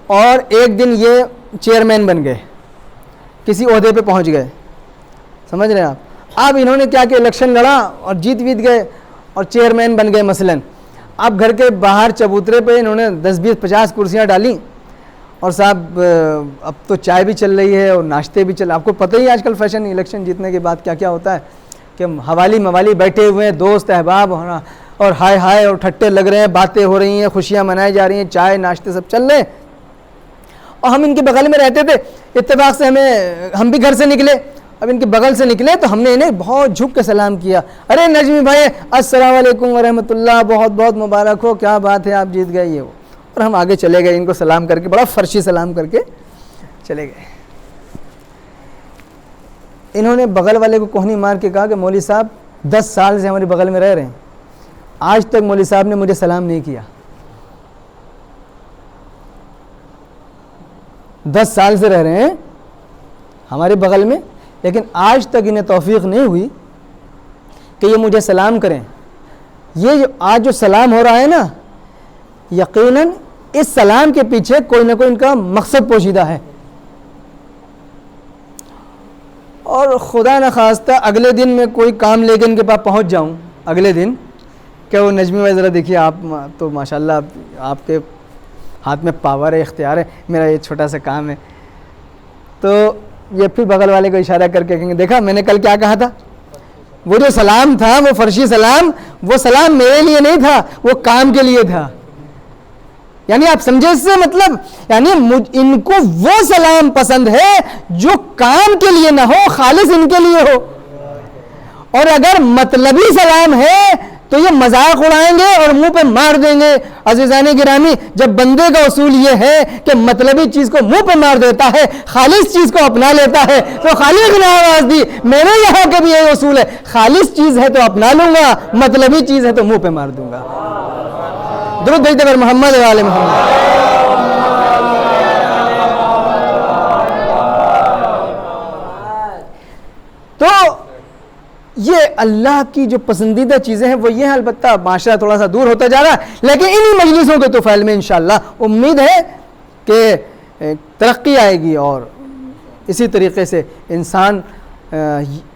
اور ایک دن یہ چیئرمین بن گئے، کسی عہدے پہ پہنچ گئے، سمجھ رہے ہیں آپ. اب انہوں نے کیا کہ الیکشن لڑا اور جیت گئے اور چیئرمین بن گئے مثلاً. اب گھر کے باہر چبوترے پہ انہوں نے 10 20 50 کرسیاں ڈالیں اور صاحب اب تو چائے بھی چل رہی ہے اور ناشتے بھی آپ کو پتہ ہی آج کل فیشن الیکشن جیتنے کے بعد کیا کیا ہوتا ہے کہ حوالی موالی بیٹھے ہوئے ہیں، دوست احباب اور ہائے ہائے اور ٹھٹے لگ رہے ہیں، باتیں ہو رہی ہیں، خوشیاں منائی جا رہی ہیں، چائے ناشتے سب چل رہے ہیں. اور ہم ان کے بغل میں رہتے تھے، اتفاق سے ہم بھی گھر سے نکلے. اب ان کے بغل سے نکلے تو ہم نے انہیں بہت جھک کے سلام کیا. ارے نجمی بھائی السلام علیکم ورحمۃ اللہ، بہت بہت مبارک ہو، کیا بات ہے آپ جیت گئے یہ وہ. اور ہم آگے چلے گئے ان کو سلام کر کے، بڑا فرشی سلام کر کے چلے گئے. انہوں نے بغل والے کو کوہنی مار کے کہا کہ مولوی صاحب 10 سال سے ہمارے بغل میں رہ رہے ہیں، آج تک مولوی صاحب نے مجھے سلام نہیں کیا. 10 سال سے رہ رہے ہیں ہمارے بغل میں، لیکن آج تک انہیں توفیق نہیں ہوئی کہ یہ مجھے سلام کریں. یہ آج جو سلام ہو رہا ہے نا، یقیناً اس سلام کے پیچھے کوئی نہ کوئی ان کا مقصد پوشیدہ ہے. اور خدا نخواستہ اگلے دن میں کوئی کام لے کے ان کے پاس پہنچ جاؤں اگلے دن کہ وہ نجمی بھائی ذرا دیکھیے آپ تو ماشاءاللہ آپ کے ہاتھ میں پاور ہے، اختیار ہے، میرا یہ چھوٹا سا کام ہے. تو یہ پھر بغل والے کو اشارہ کر کے کہیں گے دیکھا میں نے کل کیا کہا تھا، وہ جو سلام تھا وہ فرشی سلام، وہ سلام میرے لیے نہیں تھا، وہ کام کے لیے تھا. یعنی آپ سمجھے اس سے مطلب، یعنی ان کو وہ سلام پسند ہے جو کام کے لیے نہ ہو، خالص ان کے لیے ہو. اور اگر مطلبی سلام ہے تو یہ مذاق اڑائیں گے اور منہ پہ مار دیں گے. عزیزان گرامی، جب بندے کا اصول یہ ہے کہ مطلبی چیز کو منہ پہ مار دیتا ہے، خالص چیز کو اپنا لیتا ہے، تو خالق نے آواز دی. میرے یہاں کا بھی یہ اصول ہے، خالص چیز ہے تو اپنا لوں گا، مطلبی چیز ہے تو منہ پہ مار دوں گا. درود بھیجتے پر محمد والے محمد. تو یہ اللہ کی جو پسندیدہ چیزیں ہیں وہ یہ ہیں. البتہ معاشرہ تھوڑا سا دور ہوتا جا رہا ہے، لیکن انہی مجلسوں کے طفیل میں انشاءاللہ امید ہے کہ ترقی آئے گی اور اسی طریقے سے انسان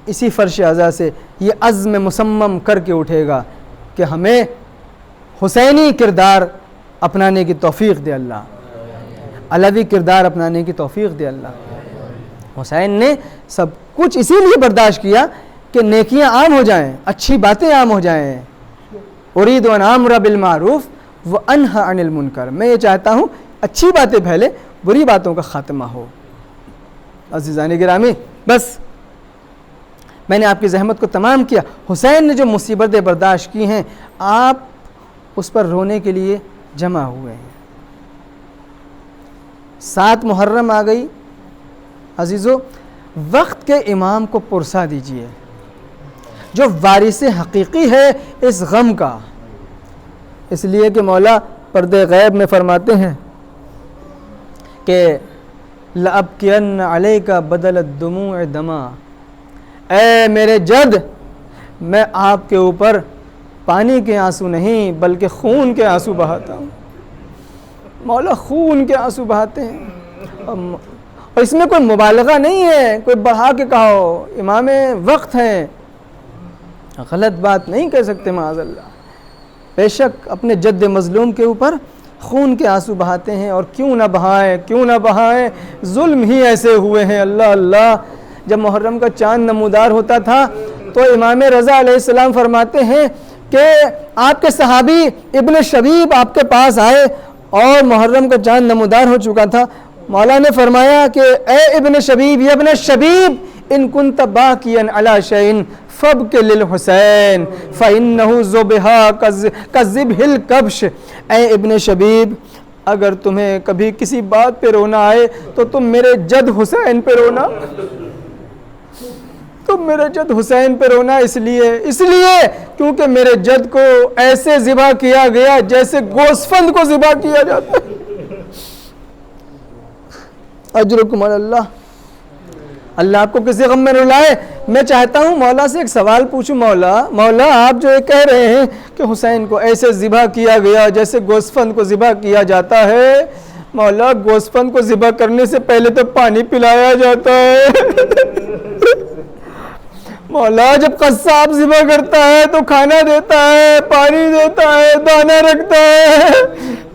اسی فرش اعضاء سے یہ عزم مصمم کر کے اٹھے گا کہ ہمیں حسینی کردار اپنانے کی توفیق دے اللہ، علوی کردار اپنانے کی توفیق دے اللہ. حسین نے سب کچھ اسی لیے برداشت کیا کہ نیکیاں عام ہو جائیں، اچھی باتیں عام ہو جائیں. ارید ان آمر بالمعروف وانہی عن المنکر، میں یہ چاہتا ہوں اچھی باتیں پھیلے، بری باتوں کا خاتمہ ہو. عزیزان گرامی، بس میں نے آپ کی زحمت کو تمام کیا. حسین نے جو مصیبتیں برداشت کی ہیں، آپ اس پر رونے کے لیے جمع ہوئے ہیں. 7 محرم آ گئی. عزیزو، وقت کے امام کو پرسا دیجئے جو وارث حقیقی ہے اس غم کا. اس لیے کہ مولا پردے غیب میں فرماتے ہیں کہ لَأَبْكِيَنَّ عَلَيْكَ بَدَلَ الدُّمُوعِ دَمًا، اے میرے جد میں آپ کے اوپر پانی کے آنسو نہیں بلکہ خون کے آنسو بہاتا ہوں. مولا خون کے آنسو بہاتے ہیں، اور اس میں کوئی مبالغہ نہیں ہے، کوئی بڑھا کے کہو. امام وقت ہیں، غلط بات نہیں کہہ سکتے معاذ اللہ. بے شک اپنے جد مظلوم کے اوپر خون کے آنسو بہاتے ہیں، اور کیوں نہ بہائیں، کیوں نہ بہائیں، ظلم ہی ایسے ہوئے ہیں. اللہ اللہ. جب محرم کا چاند نمودار ہوتا تھا تو امام رضا علیہ السلام فرماتے ہیں کہ آپ کے صحابی ابن شبیب آپ کے پاس آئے اور محرم کا چاند نمودار ہو چکا تھا. مولا نے فرمایا کہ اے ابن شبیب، یا ابن شبیب، ان کنت باکیا علی شیء فابک للحسین فانہ ذبح کذبح الکبش. اے ابن شبیب، اگر تمہیں کبھی کسی بات پہ رونا آئے تو تم میرے جد حسین پہ رونا. تو میرے جد حسین پہ رونا اس لیے کیونکہ میرے جد کو ایسے ذبح کیا گیا جیسے گوسفند کو ذبح کیا جاتا ہے۔ اجرکم علی اللہ، اللہ آپ کو کسی غم میں رلائے۔ میں چاہتا ہوں مولا سے ایک سوال پوچھوں، مولا آپ جو یہ کہہ رہے ہیں کہ حسین کو ایسے ذبح کیا گیا جیسے گوسفند کو ذبح کیا جاتا ہے، مولا گوسفند کو ذبح کرنے سے پہلے تو پانی پلایا جاتا ہے۔ مولا جب قصاب ذبح کرتا ہے تو کھانا دیتا ہے، پانی دیتا ہے، دانہ رکھتا ہے،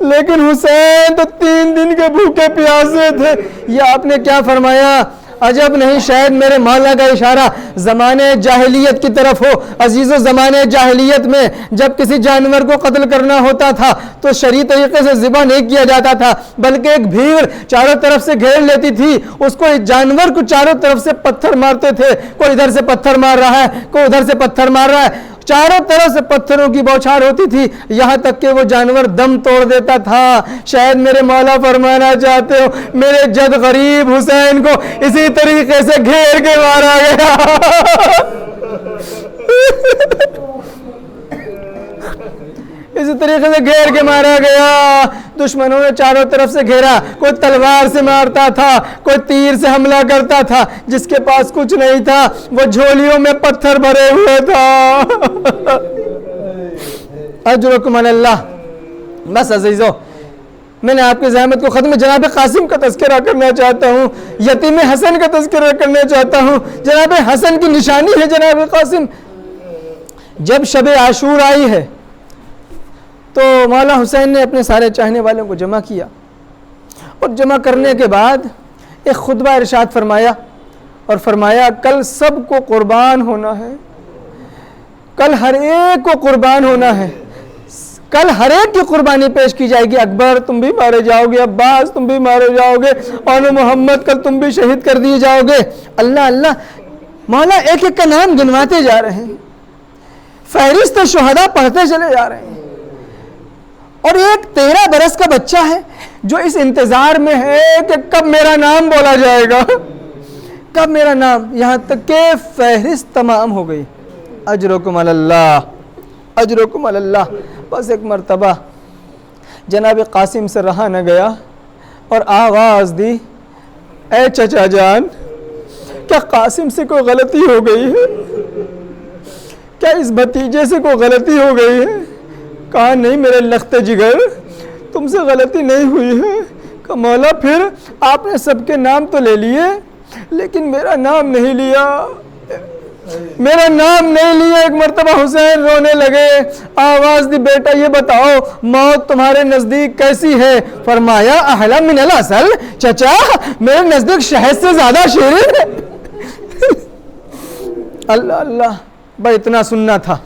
لیکن حسین تو 3 دن کے بھوکے پیاسے تھے۔ یہ آپ نے کیا فرمایا؟ عجب نہیں، شاید میرے مولا کا اشارہ زمانے جاہلیت کی طرف ہو۔ عزیزو، زمانے جاہلیت میں جب کسی جانور کو قتل کرنا ہوتا تھا تو شرعی طریقے سے ذبح نہیں کیا جاتا تھا، بلکہ ایک بھیڑ چاروں طرف سے گھیر لیتی تھی، اس کو جانور کو چاروں طرف سے پتھر مارتے تھے، کوئی ادھر سے پتھر مار رہا ہے، کوئی ادھر سے پتھر مار رہا ہے، چاروں طرف سے پتھروں کی بوچھار ہوتی تھی، یہاں تک کہ وہ جانور دم توڑ دیتا تھا۔ شاید میرے مولا فرمانا چاہتے ہو میرے جد غریب حسین کو اسی طریقے سے گھیر کے مارا گیا۔ اسی طریقے سے گھیر کے مارا گیا۔ دشمنوں نے چاروں طرف سے گھیرا، کوئی تلوار سے مارتا تھا، کوئی تیر سے حملہ کرتا تھا، جس کے پاس کچھ نہیں تھا وہ جھولیوں میں پتھر بھرے ہوئے تھا۔ اجرکم علی اللہ۔ بس عزیزو، میں نے آپ کی زحمت کو ختم، جناب قاسم کا تذکرہ کرنا چاہتا ہوں، یتیم حسن کا تذکرہ کرنا چاہتا ہوں۔ جناب حسن کی نشانی ہے جناب قاسم۔ جب شب عاشور آئی ہے تو مولا حسین نے اپنے سارے چاہنے والوں کو جمع کیا، اور جمع کرنے کے بعد ایک خطبہ ارشاد فرمایا، اور فرمایا کل سب کو قربان ہونا ہے، کل ہر ایک کو قربان ہونا ہے، کل ہر ایک کی قربانی پیش کی جائے گی۔ اکبر تم بھی مارے جاؤ گے، عباس تم بھی مارے جاؤ گے، اور محمد کل تم بھی شہید کر دیے جاؤ گے۔ اللہ اللہ، مولا ایک ایک کا نام گنواتے جا رہے ہیں، فہرست شہداء پڑھتے چلے جا رہے ہیں، اور ایک 13 برس کا بچہ ہے جو اس انتظار میں ہے کہ کب میرا نام بولا جائے گا، کب میرا نام، یہاں تک کہ فہرست تمام ہو گئی۔ اجرکم علی اللہ، اجرکم علی اللہ۔ بس ایک مرتبہ جناب قاسم سے رہا نہ گیا اور آواز دی، اے چچا جان، کیا قاسم سے کوئی غلطی ہو گئی ہے؟ کیا اس بھتیجے سے کوئی غلطی ہو گئی ہے؟ کہا نہیں میرے لخت جگر، تم سے غلطی نہیں ہوئی ہے۔ کہا مولا پھر آپ نے سب کے نام تو لے لیے لیکن میرا نام نہیں لیا، میرا نام نہیں لیا۔ ایک مرتبہ حسین رونے لگے، آواز دی بیٹا یہ بتاؤ موت تمہارے نزدیک کیسی ہے؟ فرمایا احلی من العسل، چچا میرے نزدیک شہد سے زیادہ شیرین ہے۔ اللہ اللہ، بھائی اتنا سننا تھا،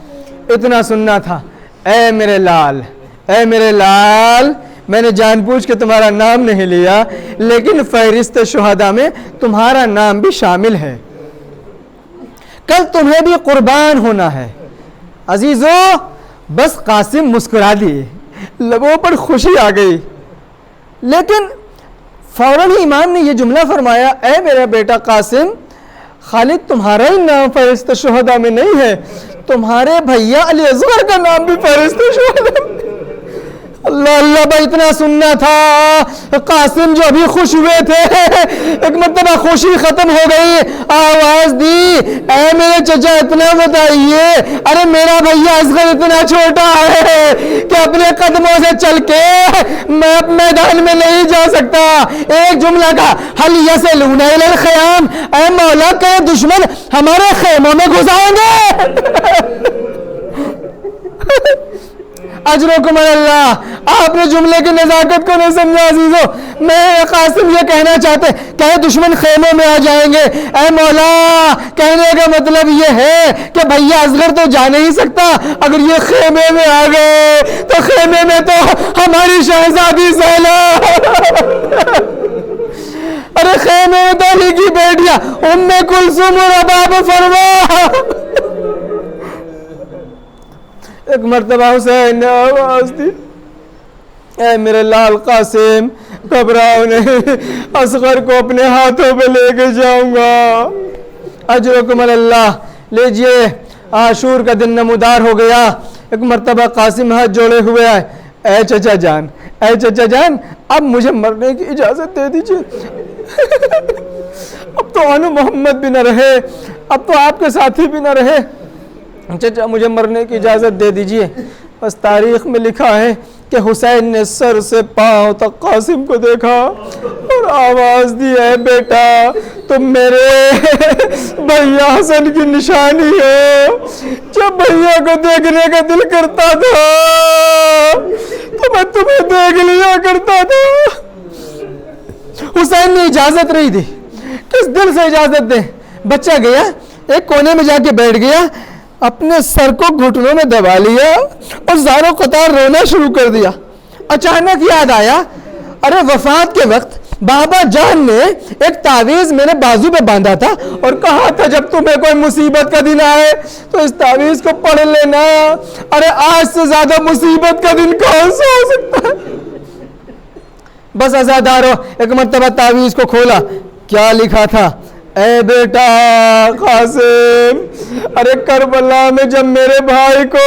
اتنا سننا تھا۔ اے میرے لال، اے میرے لال، میں نے جان بوجھ کے تمہارا نام نہیں لیا، لیکن فہرست شہداء میں تمہارا نام بھی شامل ہے، کل تمہیں بھی قربان ہونا ہے۔ عزیزو، بس قاسم مسکرا دیے، لبوں پر خوشی آ گئی، لیکن فوراً ہی امام نے یہ جملہ فرمایا، اے میرا بیٹا قاسم، خالد تمہارا ہی نام فہرست شہداء میں نہیں ہے، تمہارے بھیا علی اصغر کا نام بھی فہرست شہداء میں۔ اللہ اللہ، بھائی اتنا سننا تھا۔ قاسم جو ابھی خوش ہوئے تھے، ایک مرتبہ خوشی ختم ہو گئی، آواز دی، اے میرے چچا اتنا بتائیے، ارے میرا بھیا اصغر اتنا چھوٹا ہے کہ اپنے قدموں سے چل کے میں میدان میں نہیں جا سکتا۔ ایک جملہ کا حل یسلون الی الخیام، اے مولا کہ دشمن ہمارے خیموں میں گھس آئیں گے۔ اجرکم علی اللہ، آپ نے جملے کی نزاکت کو نہیں سمجھا عزیزو۔ میں قاسم یہ کہنا چاہتے کہ دشمن خیموں میں آ جائیں گے، اے مولا کہنے کا مطلب یہ ہے کہ بھیا اصغر تو جا نہیں سکتا، اگر یہ خیمے میں آ گئے تو خیمے میں تو ہماری شہزادی زینب، ارے خیمے میں تو علی کی بیٹیاں ام کلثوم اور رباب فرما۔ ایک مرتبہ حسین نے آواز دی، اے میرے لال قاسم گھبراؤ نہیں، اصغر کو اپنے ہاتھوں پہ لے کے جاؤں گا، اجرکم علی اللہ. لیجئے عاشور کا دن نمودار ہو گیا. ایک مرتبہ قاسم ہاتھ جوڑے ہوئے آئے. اے چچا جان، اے چچا جان، اب مجھے مرنے کی اجازت دے دیجئے. اب تو آنو محمد بھی نہ رہے، اب تو آپ کے ساتھی بھی نہ رہے، چچا مجھے مرنے کی اجازت دے دیجئے. بس تاریخ میں لکھا ہے کہ حسین نے سر سے پاؤں تک قاسم کو دیکھا اور آواز دی، اے بیٹا تم میرے بھیا حسن کی نشانی ہو. جب بھیا کو دیکھنے کا دل کرتا تھا تو میں تمہیں دیکھ لیا کرتا تھا. حسین نے اجازت نہیں دی. کس دل سے اجازت دے؟ بچہ گیا ایک کونے میں جا کے بیٹھ گیا، اپنے سر کو گھٹنوں میں دبا لیا اور زاروں قطار رونا شروع کر دیا. اچانک یاد آیا، ارے وفات کے وقت بابا جان نے ایک تعویذ میرے بازو پہ باندھا تھا اور کہا تھا جب تمہیں کوئی مصیبت کا دن آئے تو اس تعویذ کو پڑھ لینا. ارے آج سے زیادہ مصیبت کا دن کون سا ہو سکتا ہے؟ بس عزادارو ایک مرتبہ تعویذ کو کھولا. کیا لکھا تھا؟ اے بیٹا قاسم، ارے کربلا میں جب میرے بھائی کو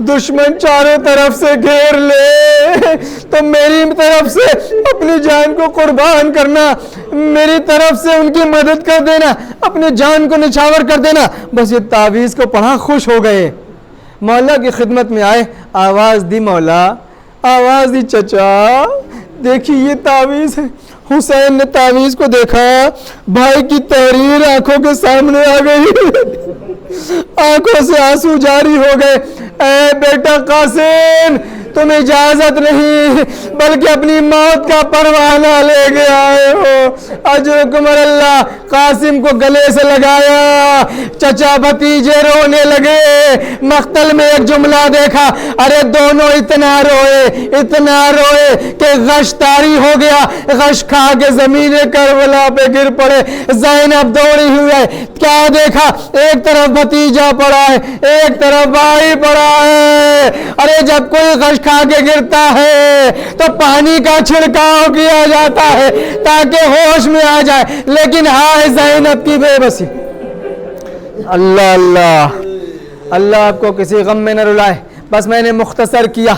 دشمن چاروں طرف سے گھیر لے تو میری طرف سے اپنی جان کو قربان کرنا، میری طرف سے ان کی مدد کر دینا، اپنی جان کو نچھاور کر دینا. بس یہ تعویذ کو پڑھا خوش ہو گئے. مولا کی خدمت میں آئے، آواز دی مولا، آواز دی چچا دیکھی یہ تعویذ ہے. حسین نے تعویذ کو دیکھا، بھائی کی تحریر آنکھوں کے سامنے آ گئی، آنکھوں سے آنسو جاری ہو گئے. اے بیٹا قاسم تم اجازت نہیں بلکہ اپنی موت کا پروانہ لے کے آئے ہو. اجرکم علی اللہ. قاسم کو گلے سے لگایا، چچا بھتیجے رونے لگے. مقتل میں ایک جملہ دیکھا، ارے دونوں اتنا روئے کہ غش طاری ہو گیا، غش کھا کے زمین کربلا پہ گر پڑے. زینب دوڑی ہوئی ہے، کیا دیکھا؟ ایک طرف بھتیجا پڑا ہے، ایک طرف بھائی پڑا ہے. ارے جب کوئی غش کھا کے گرتا ہے تو پانی کا چھڑکاؤ کیا جاتا ہے تاکہ ہوش میں آ جائے، لیکن ہائے زینب کی بے بسی. اللہ اللہ اللہ آپ کو کسی غم میں نہ رلائے. بس میں نے مختصر کیا.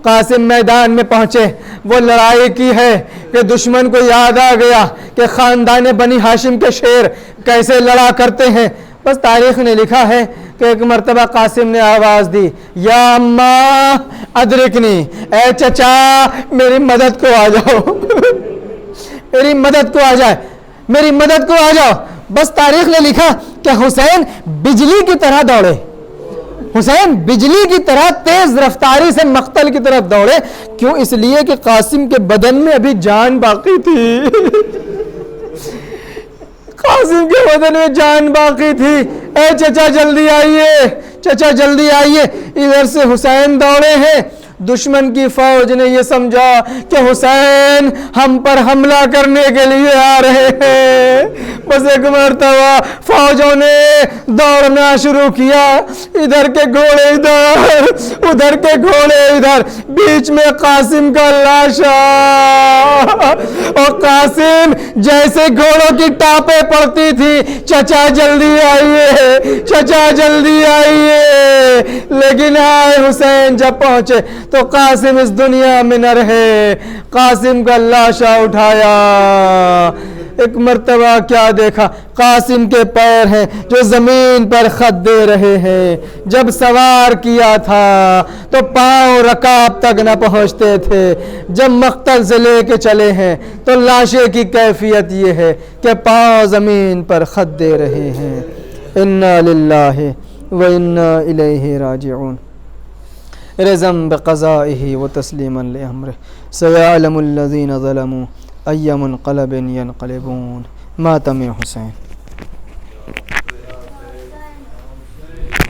قاسم میدان میں پہنچے، وہ لڑائی کی ہے کہ دشمن کو یاد آ گیا کہ خاندان بنی ہاشم کے شیر کیسے لڑا کرتے ہیں. بس تاریخ نے لکھا ہے کہ ایک مرتبہ قاسم نے آواز دی، یا اماں ادرکنی، اے چچا میری مدد کو آ جاؤ، میری مدد کو آ جائے، میری مدد کو آ جاؤ. بس تاریخ نے لکھا کہ حسین بجلی کی طرح دوڑے، حسین بجلی کی طرح تیز رفتاری سے مقتل کی طرف دوڑے. کیوں؟ اس لیے کہ قاسم کے بدن میں ابھی جان باقی تھی. قاسم کے بدن میں جان باقی تھی. اے چچا جلدی آئیے، چچا جلدی آئیے. ادھر سے حسین دوڑے ہیں. دشمن کی فوج نے یہ سمجھا کہ حسین ہم پر حملہ کرنے کے لیے آ رہے ہیں. بس ایک مرتبہ فوجوں نے دوڑنا شروع کیا، ادھر کے گھوڑے ادھر، ادھر کے گھوڑے ادھر، بیچ میں قاسم کا لاشا. اور قاسم جیسے گھوڑوں کی ٹاپیں پڑتی تھی، چچا جلدی آئیے، چچا جلدی آئیے. لیکن آئے حسین جب پہنچے تو قاسم اس دنیا میں نہ رہے. قاسم کا لاشا اٹھایا. ایک مرتبہ کیا دیکھا؟ قاسم کے پیر ہیں جو زمین پر خط دے رہے ہیں. جب سوار کیا تھا تو پاؤں رکاب تک نہ پہنچتے تھے. جب مقتل سے لے کے چلے ہیں تو لاشے کی کیفیت یہ ہے کہ پاؤں زمین پر خط دے رہے ہیں. انا للہ و انا الیہ راجعون. رضا بقضائه وتسلیما لامره. سيعلم الذين ظلموا أي منقلب ينقلبون. مات من حسین.